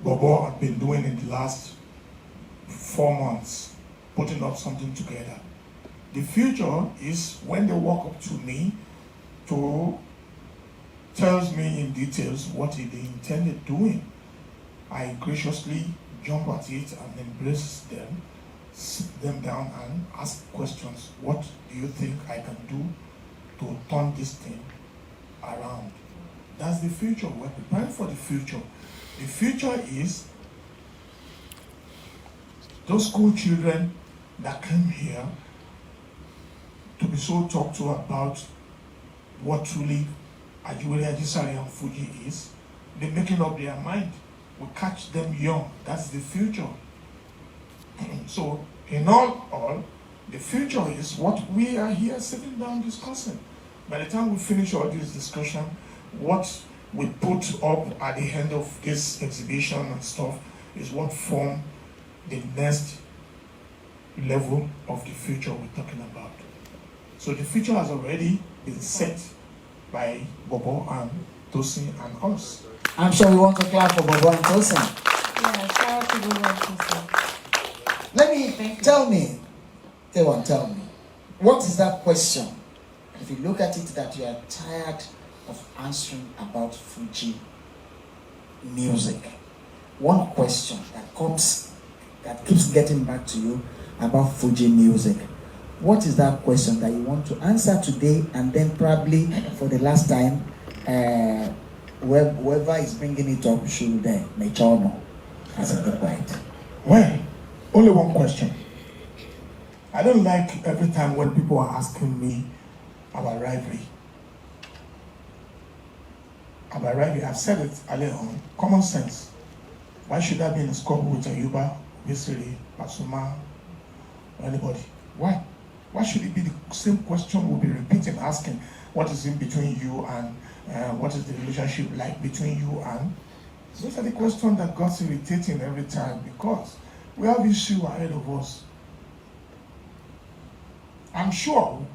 Bobo had been doing in the last 4 months, putting up something together. The future is when they walk up to me to tells me in details what they intended doing. I graciously jump at it and embrace them, sit them down and ask questions. What do you think I can do to turn this thing around? That's the future. We're preparing for the future. The future is those school children that came here to be so talked to about what truly Ajiwere Ajisare and Fuji is. They're making up their mind. We catch them young. That's the future. So, in all, the future is what we are here sitting down discussing. By the time we finish all this discussion, what we put up at the end of this exhibition and stuff is what form the next level of the future we're talking about. So the future has already been set by Bobo and Tosin and us. I'm sure we want to clap for Bobo and Tosin. Yeah, shout out to Bobo and Tosin. Tell me, what is that question? If you look at it that you are tired of answering about Fuji music, one question that keeps getting back to you about Fuji music. What is that question that you want to answer today, and then probably for the last time, whoever is bringing it up should make sure know as a good point. Well, only one question. I don't like every time when people are asking me about rivalry. I've said it earlier on. Common sense. Why should I be in a squabble with Ayuba, Bisiri, Pasuma, or anybody? Why? Why should it be the same question we'll be repeating, asking what is in between you and what is the relationship like between you and? Those are the questions that got irritating every time because we have issue ahead of us. I'm sure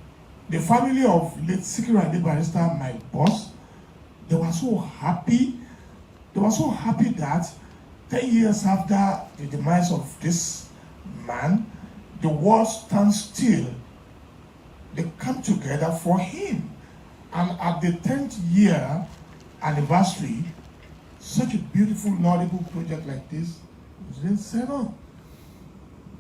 the family of late Sikiru Ayinde Barrister, my boss, they were so happy. They were so happy that 10 years after the demise of this man, the world stands still. They come together for him. And at the 10th year anniversary, such a beautiful, laudable project like this is being set on.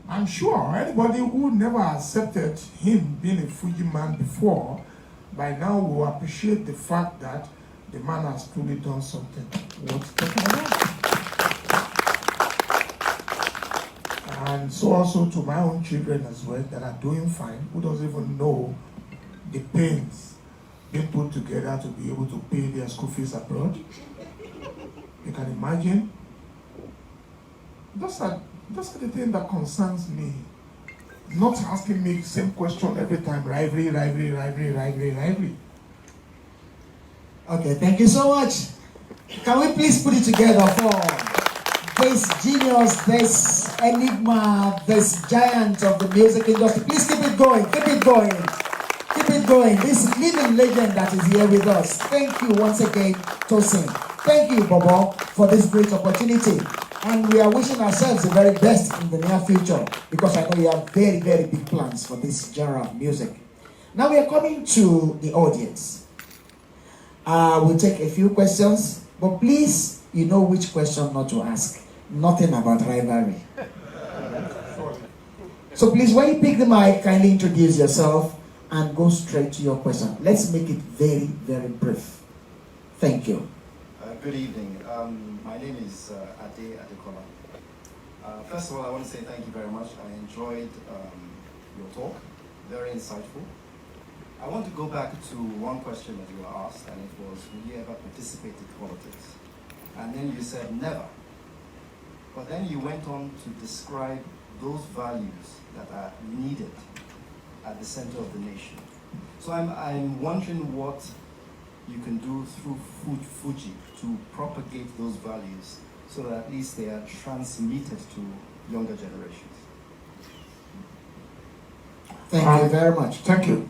I'm sure anybody who never accepted him being a Fuji man before, by now will appreciate the fact that the man has truly done something worth talking about. And so also to my own children as well that are doing fine, who doesn't even know the pains being put together to be able to pay their school fees abroad. You can imagine. Those are the things that concerns me. Not asking me the same question every time, rivalry. Okay, thank you so much. Can we please put it together for this genius, this enigma, this giant of the music industry? Please keep it going, keep it going, keep it going. This living legend that is here with us. Thank you once again, Tosin. Thank you, Bobo, for this great opportunity. And we are wishing ourselves the very best in the near future because I know you have very, very big plans for this genre of music. Now we are coming to the audience. We'll take a few questions, but please, you know which question not to ask. Nothing about rivalry. So please, when you pick the mic, kindly introduce yourself and go straight to your question. Let's make it very, very brief. Thank you. Good evening. My name is Ade Adekola. First of all, I want to say thank you very much. I enjoyed your talk. Very insightful. I want to go back to one question that you were asked, and it was, will you ever participate in politics? And then you said never. But then you went on to describe those values that are needed at the center of the nation. So I'm wondering what you can do through Fuji to propagate those values so that at least they are transmitted to younger generations. Thank you very much. Thank you.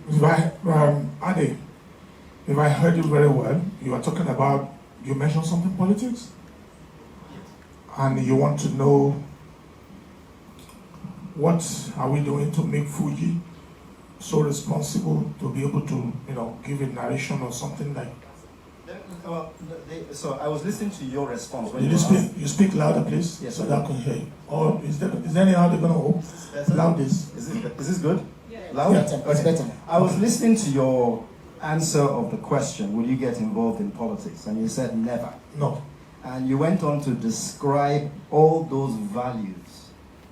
Ade, if I heard you very well, you are talking about, you mentioned something politics? and you want to know what are we doing to make Fuji so responsible to be able to, give a narration or something like. So I was listening to your response when You speak louder, please, yes, so that I can hear you. Or is there any how they're going to loud this? Is this good? Yeah. Loud? Better, it's better. I was listening to your answer of the question, will you get involved in politics? And you said never. No. And you went on to describe all those values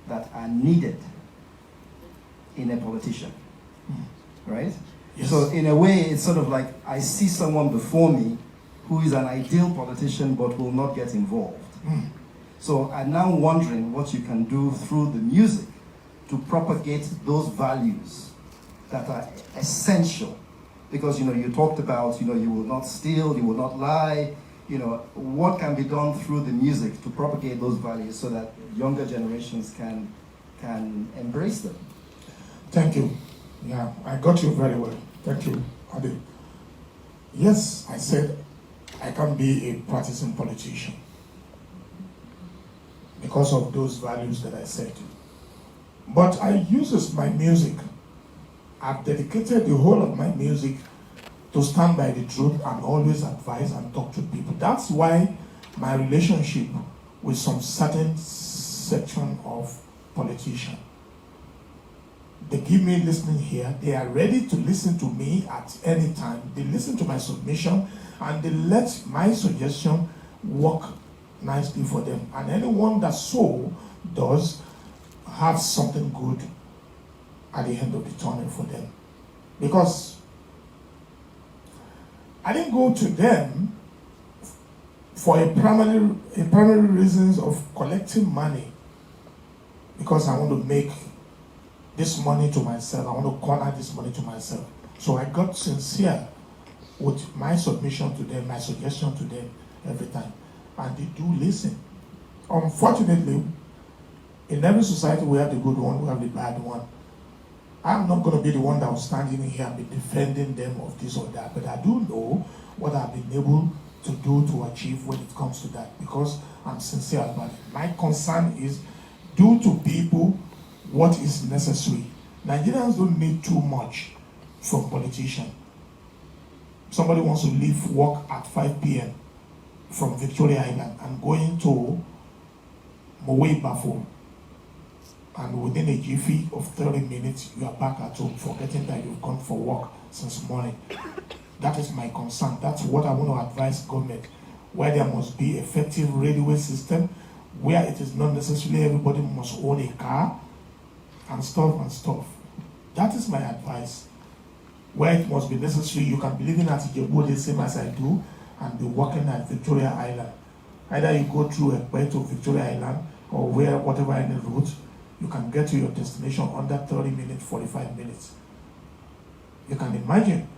that are needed in a politician, right? Yes. So in a way, it's sort of like I see someone before me who is an ideal politician but will not get involved. So I'm now wondering what you can do through the music to propagate those values that are essential. Because, you talked about, you will not steal, you will not lie. What can be done through the music to propagate those values so that younger generations can embrace them? Thank you. Yeah, I got you very well. Thank you, Ade. Yes, I said I can be a practicing politician because of those values that I said. But I use my music. I've dedicated the whole of my music to stand by the truth and always advise and talk to people. That's why my relationship with some certain section of politicians. They give me listening here. They are ready to listen to me at any time. They listen to my submission and they let my suggestion work nicely for them. And anyone that so does have something good at the end of the tunnel for them. Because I didn't go to them for a primary reasons of collecting money because I want to make this money to myself. I want to corner this money to myself. So I got sincere with my submission to them, my suggestion to them every time. And they do listen. Unfortunately, in every society we have the good one, we have the bad one. I'm not going to be the one that will stand in here and be defending them of this or that, but I do know what I've been able to do to achieve when it comes to that because I'm sincere about it. My concern is do to people what is necessary. Nigerians don't need too much from politicians. Somebody wants to leave work at 5 p.m. from Victoria Island and going to Mowe Bafo, and within a jiffy of 30 minutes, you are back at home, forgetting that you've gone for work since morning. That is my concern. That's what I want to advise government, where there must be effective railway system, where it is not necessarily everybody must own a car, and stuff. That is my advice. Where it must be necessary, you can be living at Ijebu the same as I do, and be working at Victoria Island. Either you go through Ekpe to Victoria Island, or whatever any route, you can get to your destination under 30 minutes, 45 minutes. You can imagine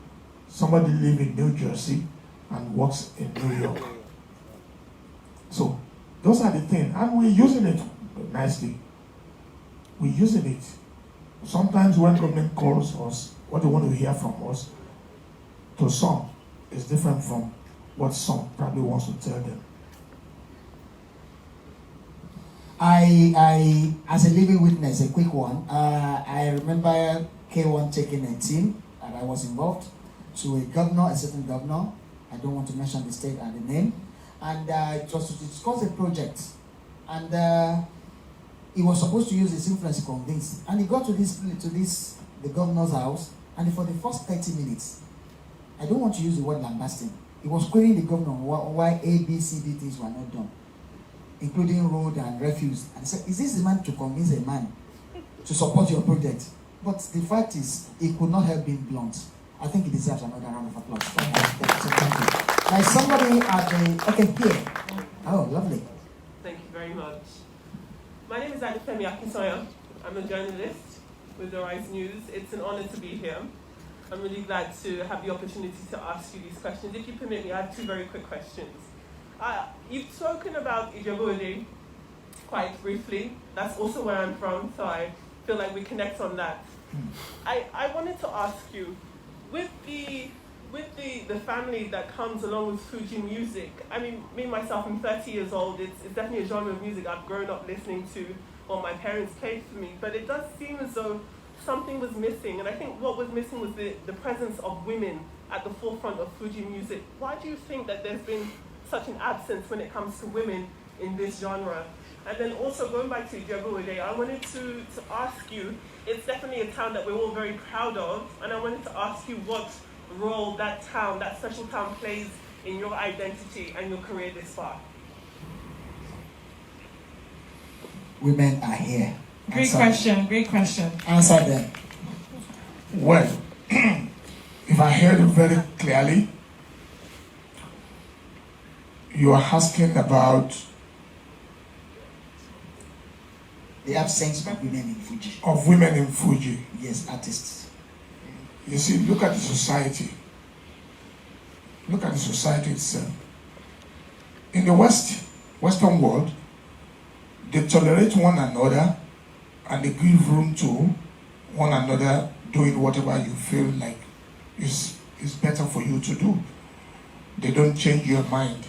somebody lives in New Jersey and works in New York. So those are the things, and we're using it nicely. We're using it. Sometimes when government calls us, what they want to hear from us, to some, is different from what some probably wants to tell them. I, as a living witness, a quick one. I remember K1 taking a team, and I was involved, to a certain governor. I don't want to mention the state and the name. And it was to discuss a project. And he was supposed to use his influence to convince. And he got to the governor's house, and for the first 30 minutes, I don't want to use the word lambasting. He was querying the governor why A, B, C, D things were not done, including road and refuse. And he said, is this the man to convince a man to support your project? But the fact is, he could not help being blunt. I think he deserves another round of applause. Thank you. Now, somebody at the, okay, here. Oh, lovely. Thank you very much. My name is Adefemi Akinsoya. I'm a journalist with The Rise News. It's an honor to be here. I'm really glad to have the opportunity to ask you these questions. If you permit me, I have two very quick questions. You've spoken about Ijebu-Ode quite briefly. That's also where I'm from, so I feel like we connect on that. I wanted to ask you, with with the family that comes along with Fuji music, I mean, me myself, I'm 30 years old, it's definitely a genre of music I've grown up listening to, or my parents played for me, but it does seem as though something was missing, and I think what was missing was the presence of women at the forefront of Fuji music. Why do you think that there's been such an absence when it comes to women in this genre? And then also going back to Ijebu-Ode, I wanted to ask you, it's definitely a town that we're all very proud of, and I wanted to ask you what role that town, that special town, plays in your identity and your career this far. Women are here. Great question, great question. Answer them. Well, if I heard it very clearly, you are asking about The absence of women in Fuji. women in Fuji. Yes, artists. You see, look at the society. Look at the society itself. In the Western world, they tolerate one another and they give room to one another doing whatever you feel like is better for you to do. They don't change your mind.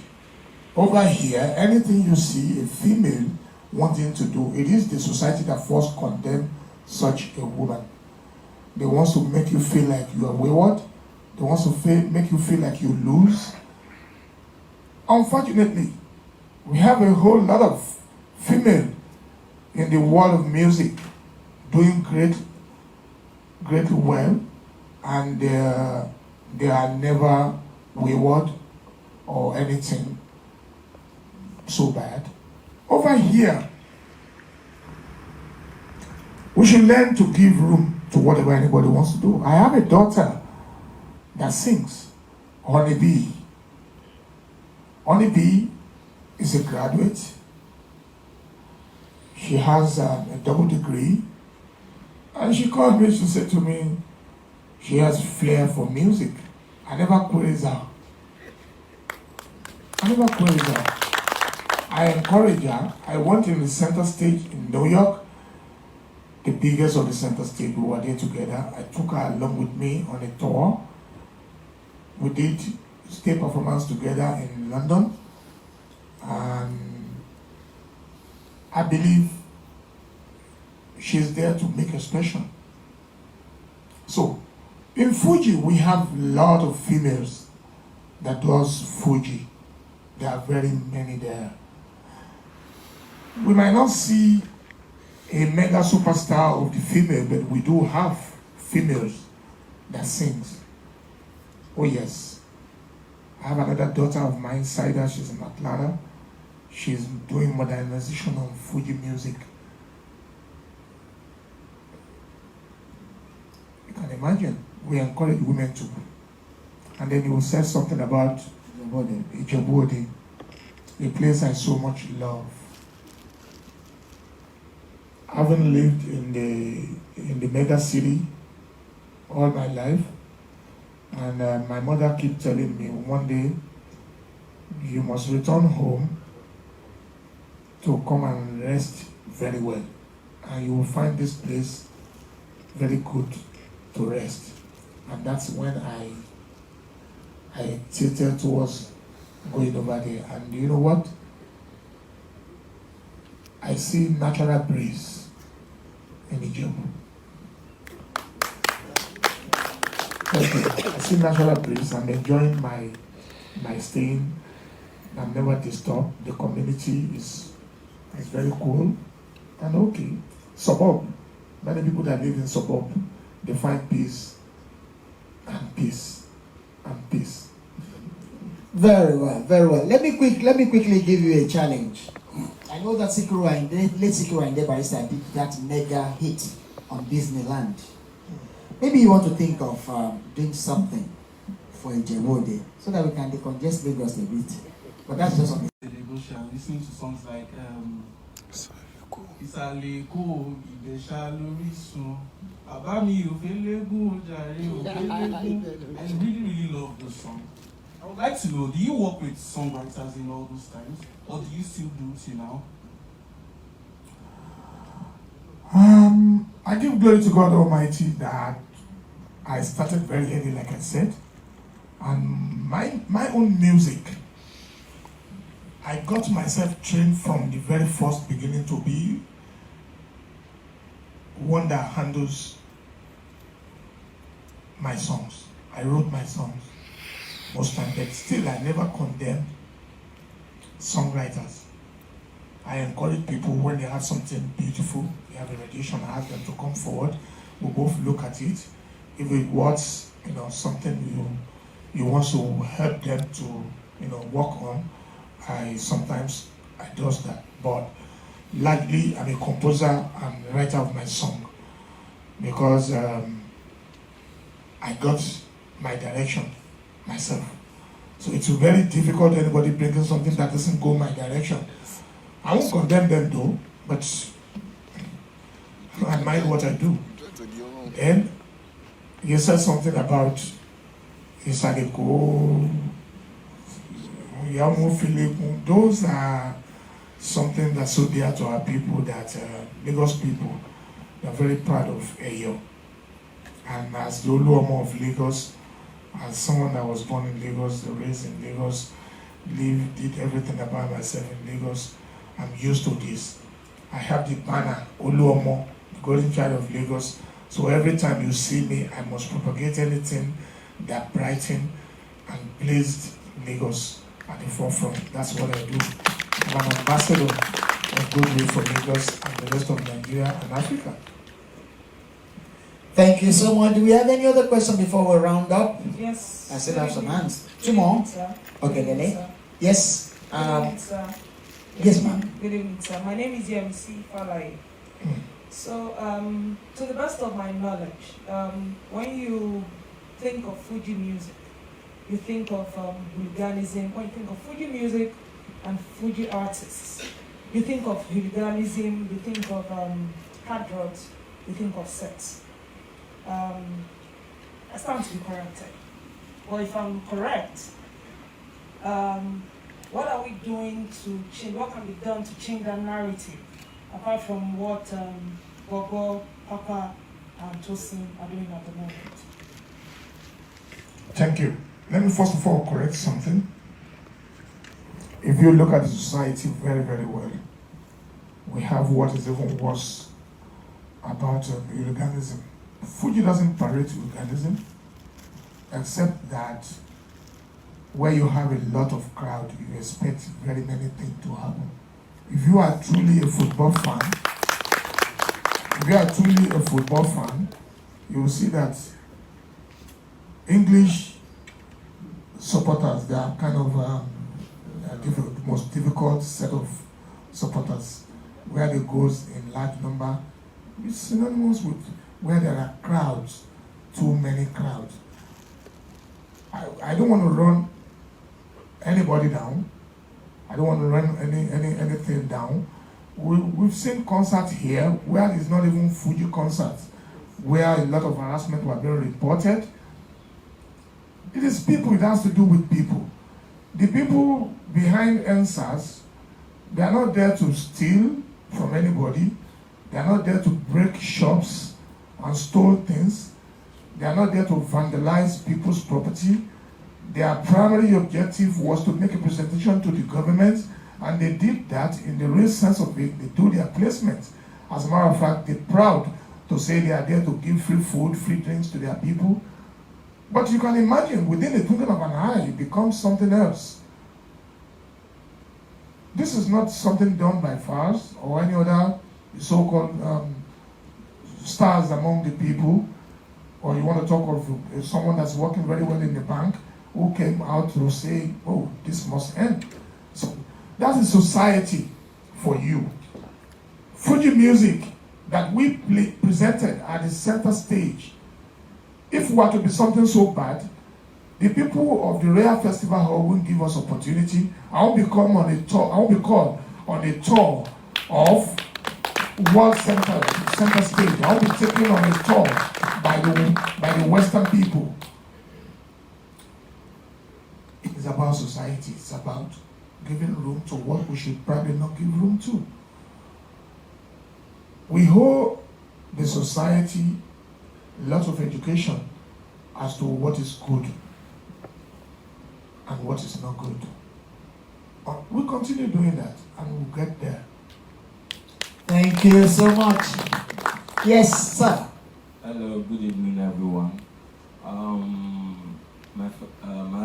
Over here, anything you see a female wanting to do, it is the society that first condemn such a woman. They want to make you feel like you are wayward. They want to make you feel like you lose. Unfortunately, we have a whole lot of female in the world of music doing great well, and they are never wayward or anything so bad. Over here, we should learn to give room to whatever anybody wants to do. I have a daughter that sings, Honeybee. Honeybee is a graduate. She has a double degree. And she called me, she said to me, she has flair for music. I never quiz her. I encourage her. I went in the center stage in New York, the biggest of the center stage. We were there together. I took her along with me on a tour. We did stage performance together in London. And I believe she's there to make expression. So, in Fuji, we have a lot of females that does Fuji. There are very many there. We might not see a mega superstar of the female, but we do have females that sings. Oh yes. I have another daughter of mine, Saida, she's in Atlanta. She's doing modernization on Fuji music. You can imagine, we encourage women to. And then you said something about Ijebu-Ode, a place I so much love. Having lived in the mega city all my life, and my mother kept telling me one day, you must return home to come and rest very well, and you will find this place very good to rest. And that's when I tilted towards going over there. And you know what? I see natural breeze in Ijebu. I see natural breeze. I'm enjoying my staying. I'm never disturbed. The community is very cool and okay. Suburb. Many people that live in suburb, they find peace and peace and peace. Very well, very well. Let me quickly give you a challenge. I know that late Sikiru Ayinde Barrister did that mega hit on Disneyland. Maybe you want to think of doing something for Ijebu-Ode so that we can decongest Lagos a bit. But that's just something. Listening to songs like Isaleko, Ibesha Lorisun, Abami Ofelegu, Jare Ofelegu. I really love those songs. I would like to know, do you work with songwriters in all those times, or do you still do it now? I give glory to God Almighty that I started very early, like I said. And my own music, I got myself trained from the very first beginning to be one that handles my songs. I wrote my songs most times, but still I never condemned songwriters. I encourage people when they have something beautiful, they have a rendition, I ask them to come forward. We both look at it. If it was, something you want to help them to, work on, I do that. But largely, I'm a composer and writer of my song because I got my direction myself. So it's very difficult anybody bringing something that doesn't go my direction. I won't condemn them though, but I mind what I do. And you said something about Isadeko, Yamu Philip. Those are something that's so dear to our people that Lagos people are very proud of Eyo. And as the Oluomo of Lagos, as someone that was born in Lagos, raised in Lagos, did everything about myself in Lagos, I'm used to this. I have the banner, Oluomo, the golden child of Lagos. So every time you see me, I must propagate anything that brighten and placed Lagos at the forefront. That's what I do. I'm an ambassador of goodwill for Lagos and the rest of Nigeria and Africa. Thank you so much. Do we have any other question before we round up? Yes. I still have some hands. Two more. Okay, Lele. Yes. Yes, ma'am. Good evening, sir. My name is Yemisi Falai. So, to the best of my knowledge, when you think of Fuji music, you think of hooliganism. When you think of Fuji music and Fuji artists, you think of hooliganism, you think of hard drugs, you think of sex. I stand to be corrected. Well, if I'm correct, what are we doing to change? What can be done to change that narrative, apart from what Gogo, Papa, and Tosin are doing at the moment? Thank you. Let me first of all correct something. If you look at the society very, very well, we have what is even worse about hooliganism. Fuji doesn't parade hooliganism, except that where you have a lot of crowd, you expect very many things to happen. If you are truly a football fan, you will see that English supporters, they are kind of the most difficult set of supporters, where they goes in large number. It's synonymous with where there are crowds, too many crowds. I don't want to run anybody down. I don't want to run anything down. We've seen concerts here where it's not even Fuji concerts, where a lot of harassment were being reported. It is people, it has to do with people. The people behind NSAS, they are not there to steal from anybody. They are not there to break shops and steal things. They are not there to vandalize people's property. Their primary objective was to make a presentation to the government, and they did that in the real sense of it. They do their placement. As a matter of fact, they're proud to say they are there to give free food, free drinks to their people. But you can imagine, within the twinkling of an eye, it becomes something else. This is not something done by FARS or any other so-called stars among the people, or you want to talk of someone that's working very well in the bank who came out to say, oh, this must end. So that is society for you. Fuji music that we presented at the center stage, if it were to be something so bad, the people of the Rare Festival Hall wouldn't give us opportunity. I won't be called on a tour of World Center Stage. I won't be taken on a tour by the Western people. It's about society. It's about giving room to what we should probably not give room to. We owe the society a lot of education as to what is good and what is not good. We'll continue doing that and we'll get there. Thank you so much. Yes, sir. Hello, good evening, everyone. I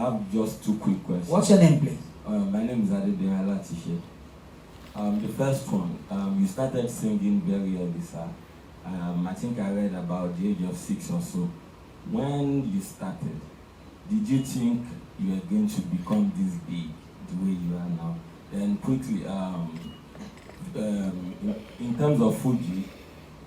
have just two quick questions. What's your name, please? My name is Adedin Alatishe. The first one, you started singing very early, sir. I think I read about the age of 6 or so. When you started, did you think you were going to become this big the way you are now? Then quickly, in terms of Fuji,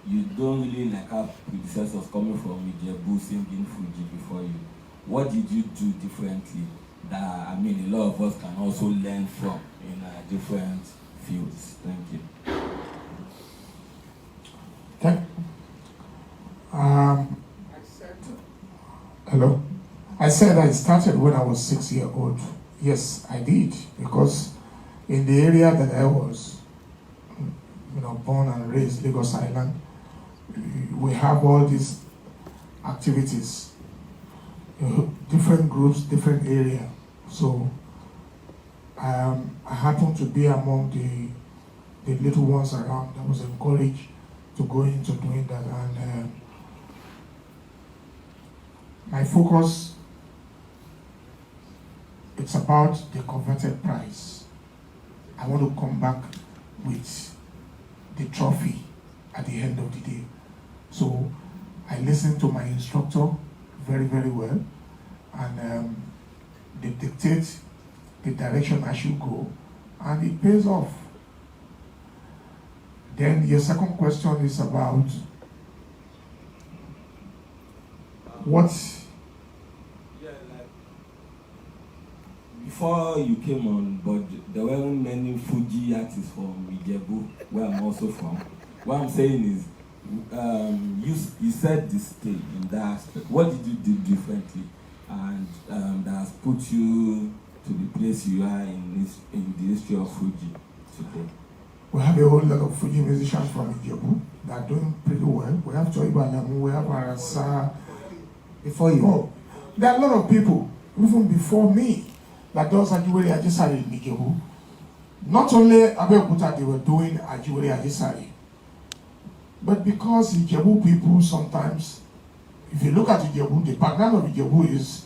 you don't really like have predecessors coming from Ijebu singing Fuji before you. What did you do differently that, I mean, a lot of us can also learn from in different fields? Thank you. Okay. Hello. I said I started when I was 6 years old. Yes, I did, because in the area that I was, born and raised, Lagos Island, we have all these activities, different groups, different area. So I happened to be among the little ones around that was encouraged to go into doing that, and my focus, it's about the converted price. I want to come back with the trophy at the end of the day. So I listened to my instructor very, very well, and they dictate the direction I should go, and it pays off. Then your second question is about what? Yeah, like before you came on, but there weren't many Fuji artists from Ijebu, where I'm also from. What I'm saying is, you set the stage in that aspect. What did you do differently, and that has put you to the place you are in the history of Fuji today? We have a whole lot of Fuji musicians from Ijebu that are doing pretty well. We have Joy Balamu, we have Arasa. Before you. Oh, there are a lot of people, even before me, that does Ajiwere Ajisari in Ijebu. Not only Abeokuta, they were doing Ajiwere Ajisari. But because Ijebu people sometimes, if you look at Ijebu, the background of Ijebu is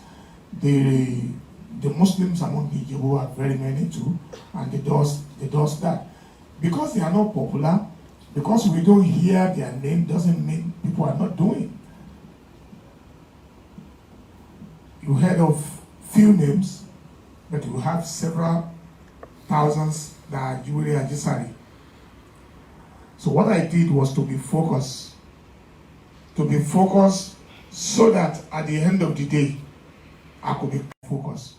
the Muslims among the Ijebu are very many too, and they does that. Because they are not popular, because we don't hear their name, doesn't mean people are not doing. You heard of few names, but you have several thousands that are Ajiwere Ajisari. So what I did was to be focused. So that at the end of the day, I could be focused.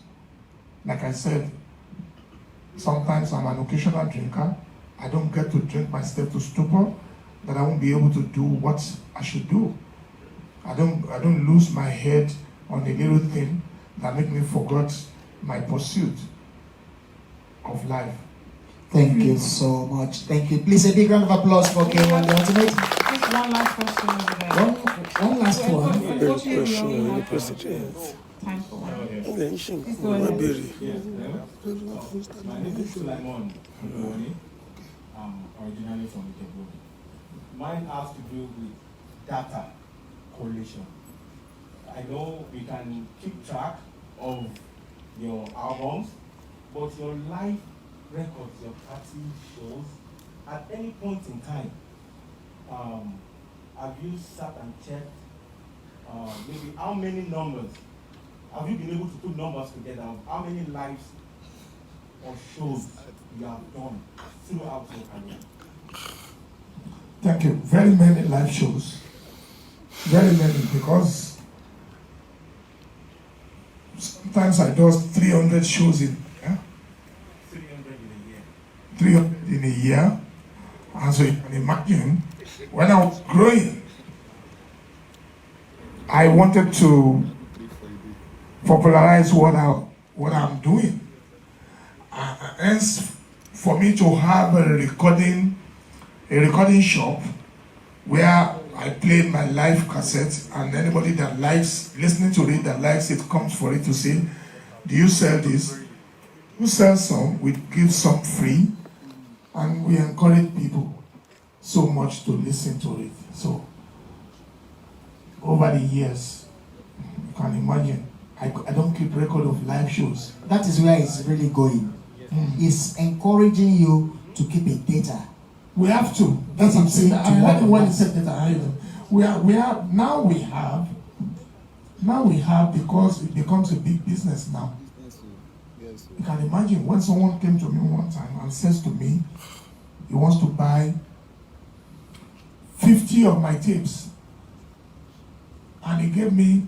Like I said, sometimes I'm an occasional drinker. I don't get to drink myself to stupor, that I won't be able to do what I should do. I don't lose my head on a little thing that make me forget my pursuit of life. Thank you so much. Thank you. Please, a big round of applause for K1 the Ultimate. Just one last question over there. One last one. Unfortunately, we only have time for one. Please go ahead. My name is Suleiman Ngoni. I'm originally from Ijebu. Mine has to do with data collation. I know we can keep track of your albums, but your live records, your party shows, at any point in time, have you sat and checked maybe how many numbers? Have you been able to put numbers together of how many lives or shows you have done throughout your career? Thank you. Very many live shows. Very many, because sometimes I do 300 shows in 300 in a year. And so you can imagine, when I was growing, I wanted to popularize what I'm doing. Hence, for me to have a recording shop where I play my live cassette, and anybody that likes listening to it, that likes it, comes for it to say, do you sell this? We sell some, we give some free, and we encourage people so much to listen to it. So, over the years, you can imagine, I don't keep record of live shows. That is where it's really going. It's encouraging you to keep a data. We have to. That's what I'm saying. I heard when you said that. Now we have because it becomes a big business now. You can imagine when someone came to me one time and says to me, he wants to buy 50 of my tapes. And he gave me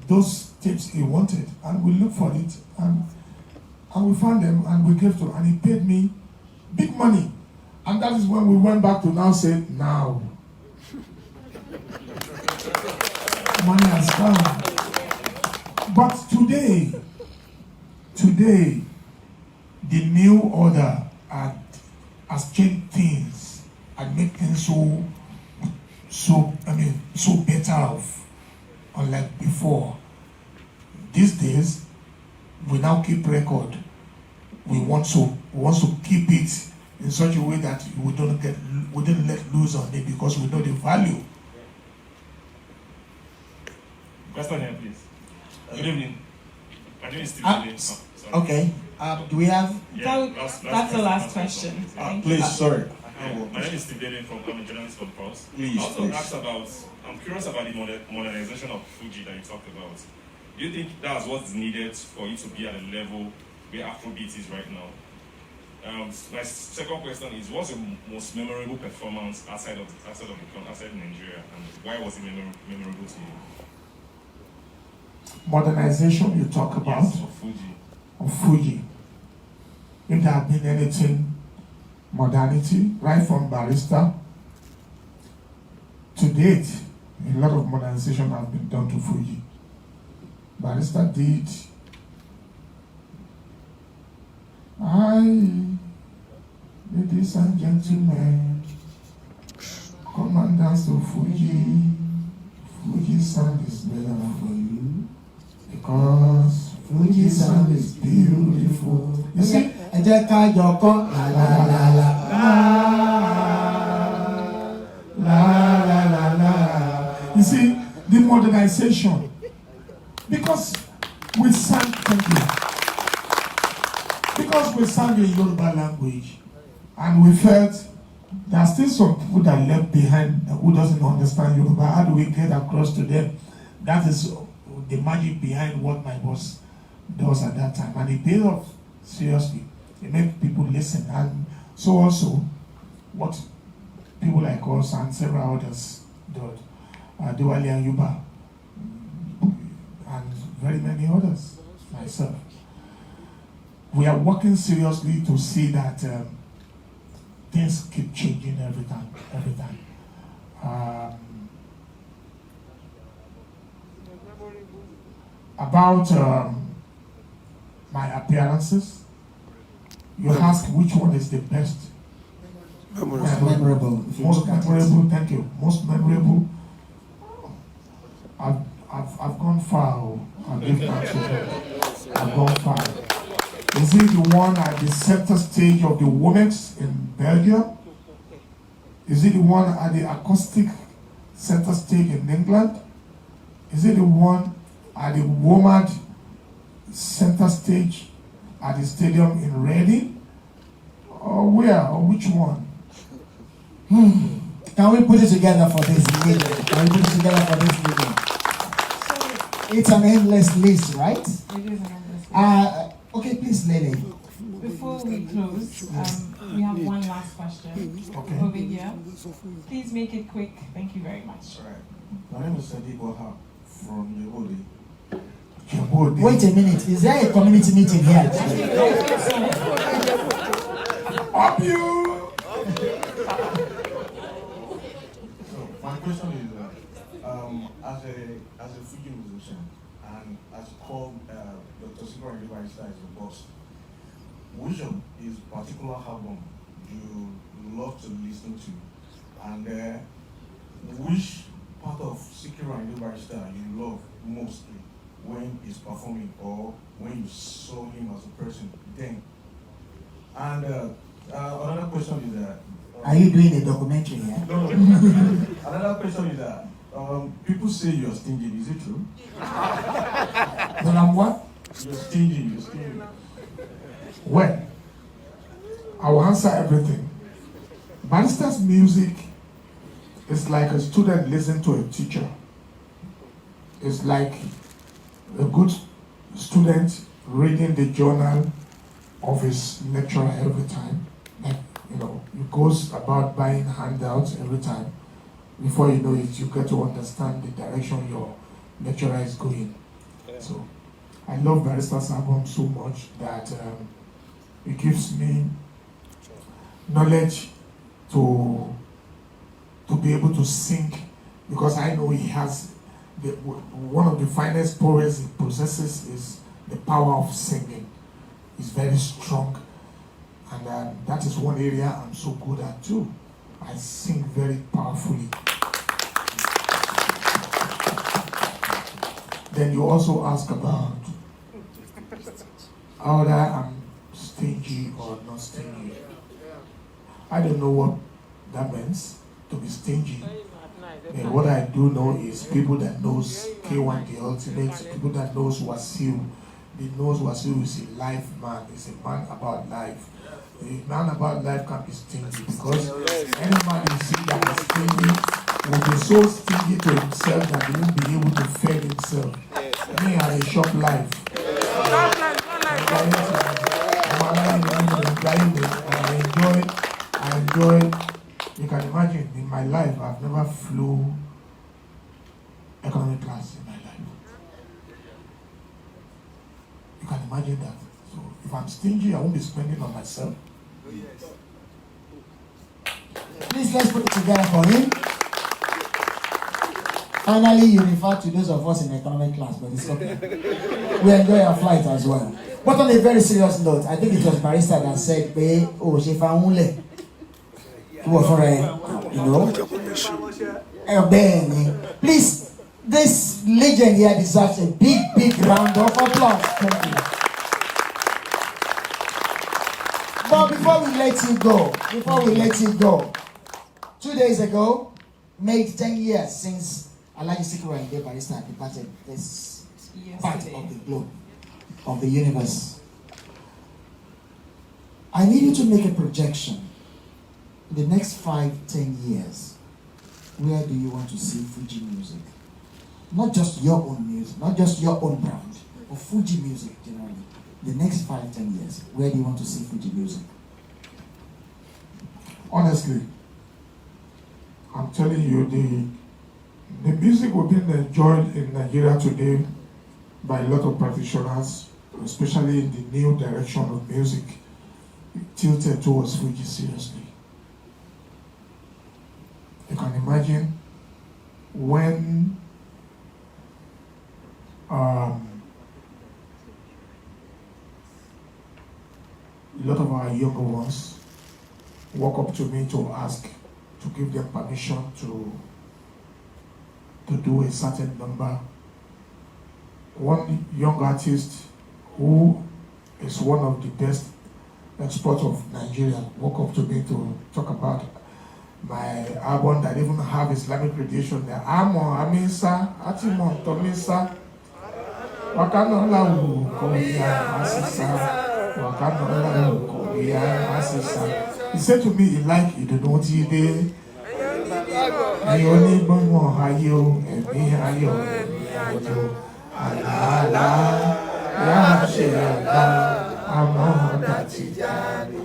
those tapes he wanted. And we looked for it and we found them and we gave to him. And he paid me big money. And that is when we went back to now say, now. Money has come. But today, the new order has changed things and made things so better off, unlike before. These days, we now keep record. We want to keep it in such a way that we don't let loose on it because we know the value. Question here, please. Good evening. My name is Steve. Okay. Do we have? That's the last question. Please, sorry. My name is Steve Daly from I'm a journalist from Pulse. Please, I also asked about, I'm curious about the modernization of Fuji that you talked about. Do you think that's what's needed for you to be at a level where Afrobeat is right now? My second question is, what's your most memorable performance outside Nigeria, and why was it memorable to you? Modernization you talk about? Yes, of Fuji. Of Fuji. If there have been anything modernity, right from Barrister to date, a lot of modernization has been done to Fuji. Barrister did. Ladies and gentlemen, come and dance to Fuji. Fuji sound is better for you because Fuji sound is beautiful. You see? La la la la. You see, the modernization. Because we sang, thank you. Because we sang in Yoruba language, and we felt there are still some people that left behind who doesn't understand Yoruba. How do we get across to them? That is the magic behind what my boss does at that time, and it paid off seriously. It made people listen, and so also what people like us and several others did, Diwali and Yuba, and very many others, myself. We are working seriously to see that things keep changing every time. About my appearances, you ask which one is the best. Memorable. Most memorable, thank you. Most memorable. I've gone far. I'll give that to you. I've gone far. Is it the one at the center stage of the Womex in Belgium? Is it the one at the acoustic center stage in England? Is it the one at the WOMAD center stage at the stadium in Reading? Or where? Or which one? Can we put it together for this meeting? Can we put it together for this meeting? It's an endless list, right? It is an endless list. Okay, please, Lily. Before we close, we have one last question over here. Please make it quick. Thank you very much. My name is Sadiq Wahab from Yehudi. Wait a minute. Is there a community meeting here? Up you! So my question is, as a Fuji musician, and as you call Dr. Sikiru Ayinde Barrister as your boss, which of his particular album you love to listen to, and which part of Sikiru Ayinde Barrister you love mostly? when he's performing or when you saw him as a person then? And another question is that. Are you doing a documentary here? No. Another question is that people say you're stingy. Is it true? That I'm what? You're stingy. Well, I will answer everything. Barista's music is like a student listening to a teacher. It's like a good student reading the journal of his lecturer every time. Like, you know, he goes about buying handouts every time. Before you know it, you get to understand the direction your lecturer is going. So, I love Barista's album so much that it gives me knowledge to be able to sing, because I know he has one of the finest powers he possesses is the power of singing. He's very strong, and that is one area I'm so good at too. I sing very powerfully. Then you also ask about whether I'm stingy or not stingy. I don't know what that means, to be stingy. And what I do know is people that knows K1 the Ultimate, people that knows Wasiu. They knows Wasiu is a life man, is a man about life. A man about life can be stingy, because any man you see that is stingy will be so stingy to himself that he won't be able to feed himself. Me, I a short life. I enjoy. You can imagine, in my life, I've never flew economic class in my life. You can imagine that. So if I'm stingy, I won't be spending on myself. Please, let's put it together for him. Finally, you refer to those of us in economic class, but it's okay. We enjoy our flight as well. But on a very serious note, I think it was Barista that said, "Oh, she found you know." Please, this legend here deserves a big round of applause. Thank you. But before we let you go, 2 days ago, made 10 years since Alhaji Sikiru Ayinde Barrister departed this part of the globe, of the universe. I need you to make a projection. In the next 5-10 years, where do you want to see Fuji music? Not just your own music, not just your own brand, but Fuji music generally. The next 5-10 years, where do you want to see Fuji music? Honestly, I'm telling you, the music we're being enjoyed in Nigeria today by a lot of practitioners, especially in the new direction of music, tilted towards Fuji seriously. You can imagine when a lot of our younger ones walk up to me to ask to give them permission to do a certain number. One young artist who is one of the best exports of Nigeria walk up to me to talk about my album that even have Islamic radiation there. Amo, Amisa, Atimon, Tomisa, Wakanola, Korea, Masisa, Wakanola, Korea, Masisa. He said to me, he liked it, don't he? I only want Hayo, and me Hayo, and me Allah, Yashira, Amon, Datijani.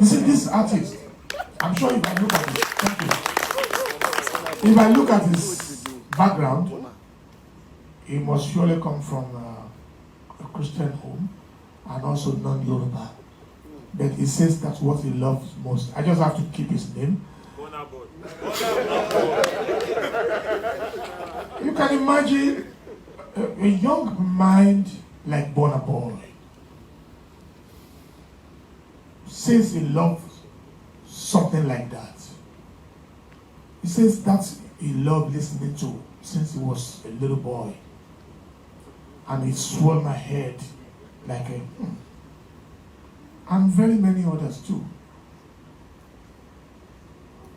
You see, this artist, I'm sure if I look at it, thank you. If I look at his background, he must surely come from a Christian home and also non-Yoruba. But he says that's what he loves most. I just have to keep his name. You can imagine a young mind like Burna Boy says he loves something like that. He says that he loves listening to since he was a little boy. And it swelled my head like a... And very many others too.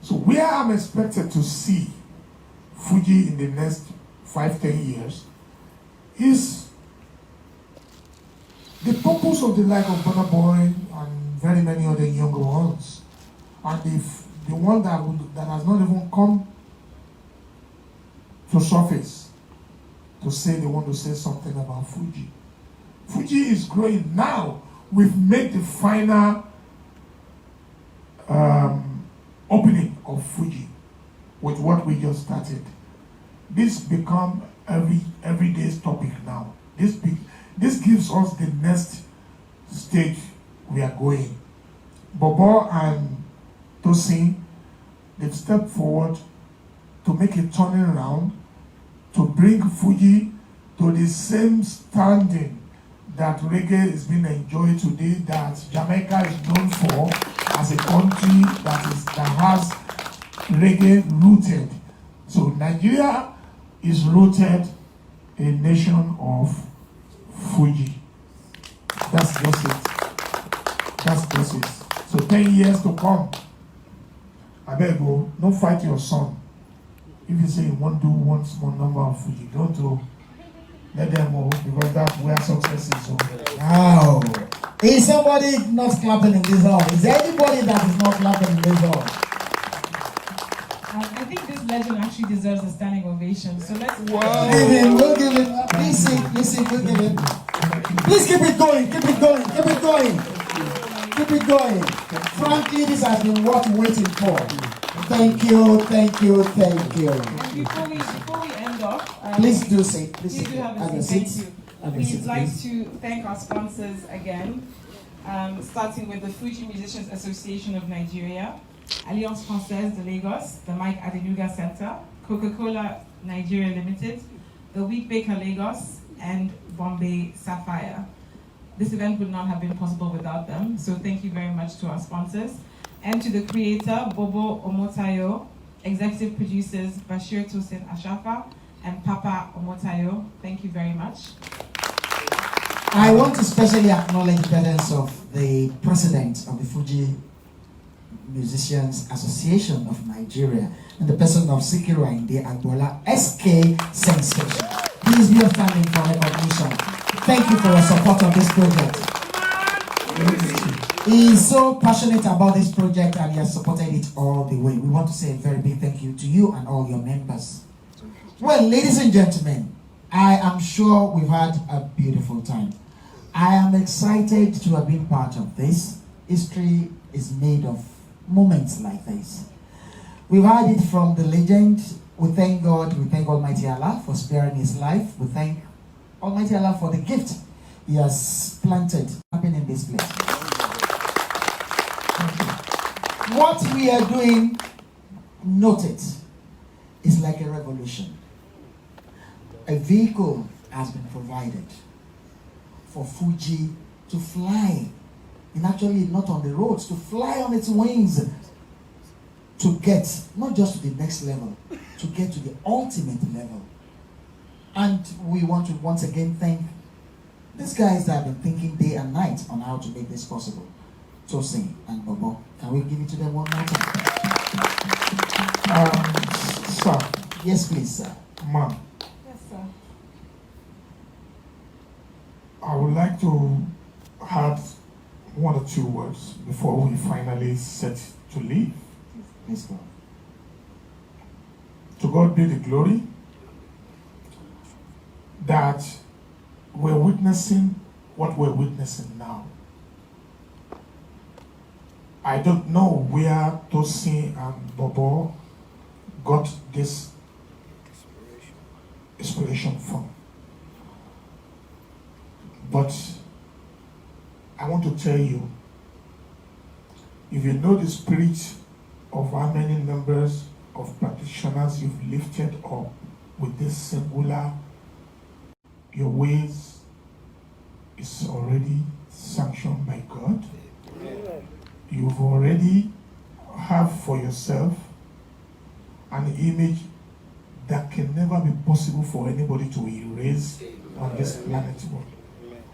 So where I'm expected to see Fuji in the next 5-10 years is the purpose of the like of Burna Boy and very many other younger ones. And the one that has not even come to surface to say they want to say something about Fuji. Fuji is growing now. We've made the final opening of Fuji with what we just started. This become everyday's topic now. This gives us the next stage we are going. Bobo and Tosin, they've stepped forward to make a turning around, to bring Fuji to the same standing that reggae is being enjoyed today, that Jamaica is known for as a country that has reggae rooted. So Nigeria is rooted a nation of Fuji. That's just it. That's just it. So 10 years to come. I beg you, don't fight your son. If you say you want to do one small number of Fuji, don't do. Let them go, because that's where success is. Wow. Is somebody not clapping in this hall? Is there anybody that is not clapping in this hall? I think this legend actually deserves a standing ovation. So let's We'll give him. Please sing, we'll give him. Please keep it going, keep it going, keep it going. Keep it going. Frankly, this has been what we're waiting for. Thank you, thank you, thank you. And before we end off, Please do say. please do have a seat. Thank you. We'd like to thank our sponsors again, starting with the Fuji Musicians Association of Nigeria, Alliance Française de Lagos, the Mike Adenuga Center, Coca-Cola Nigeria Limited, the Wheat Baker Lagos, and Bombay Sapphire. This event would not have been possible without them, so thank you very much to our sponsors. And to the creator, Bobo Omotayo, executive producers, Bashir Tosin Ashafa, and Papa Omotayo, thank you very much. I want to especially acknowledge the presence of the president of the Fuji Musicians Association of Nigeria, and the person of Sikiru Ayinde Agbola, SK Sensation. Please be standing for recognition. Thank you for your support of this project. He is so passionate about this project and he has supported it all the way. We want to say a very big thank you to you and all your members. Well, ladies and gentlemen, I am sure we've had a beautiful time. I am excited to have been part of this. History is made of moments like this. We've heard it from the legend. We thank God, we thank Almighty Allah for sparing his life. We thank Almighty Allah for the gift he has planted happening in this place. What we are doing, note it, is like a revolution. A vehicle has been provided for Fuji to fly, and actually not on the roads, to fly on its wings, to get not just to the next level, to get to the ultimate level. And we want to once again thank these guys that have been thinking day and night on how to make this possible. Tosin and Bobo, can we give it to them one more time? Sir. Yes, please, sir. Ma'am, Yes, sir. I would like to add 1 or 2 words before we finally set to leave. Please go. To God be the glory that we're witnessing what we're witnessing now. I don't know where Tosin and Bobo got this inspiration from. But I want to tell you, if you know the spirit of how many numbers of practitioners you've lifted up with this singular, your ways is already sanctioned by God. You've already have for yourself an image that can never be impossible for anybody to erase on this planet world.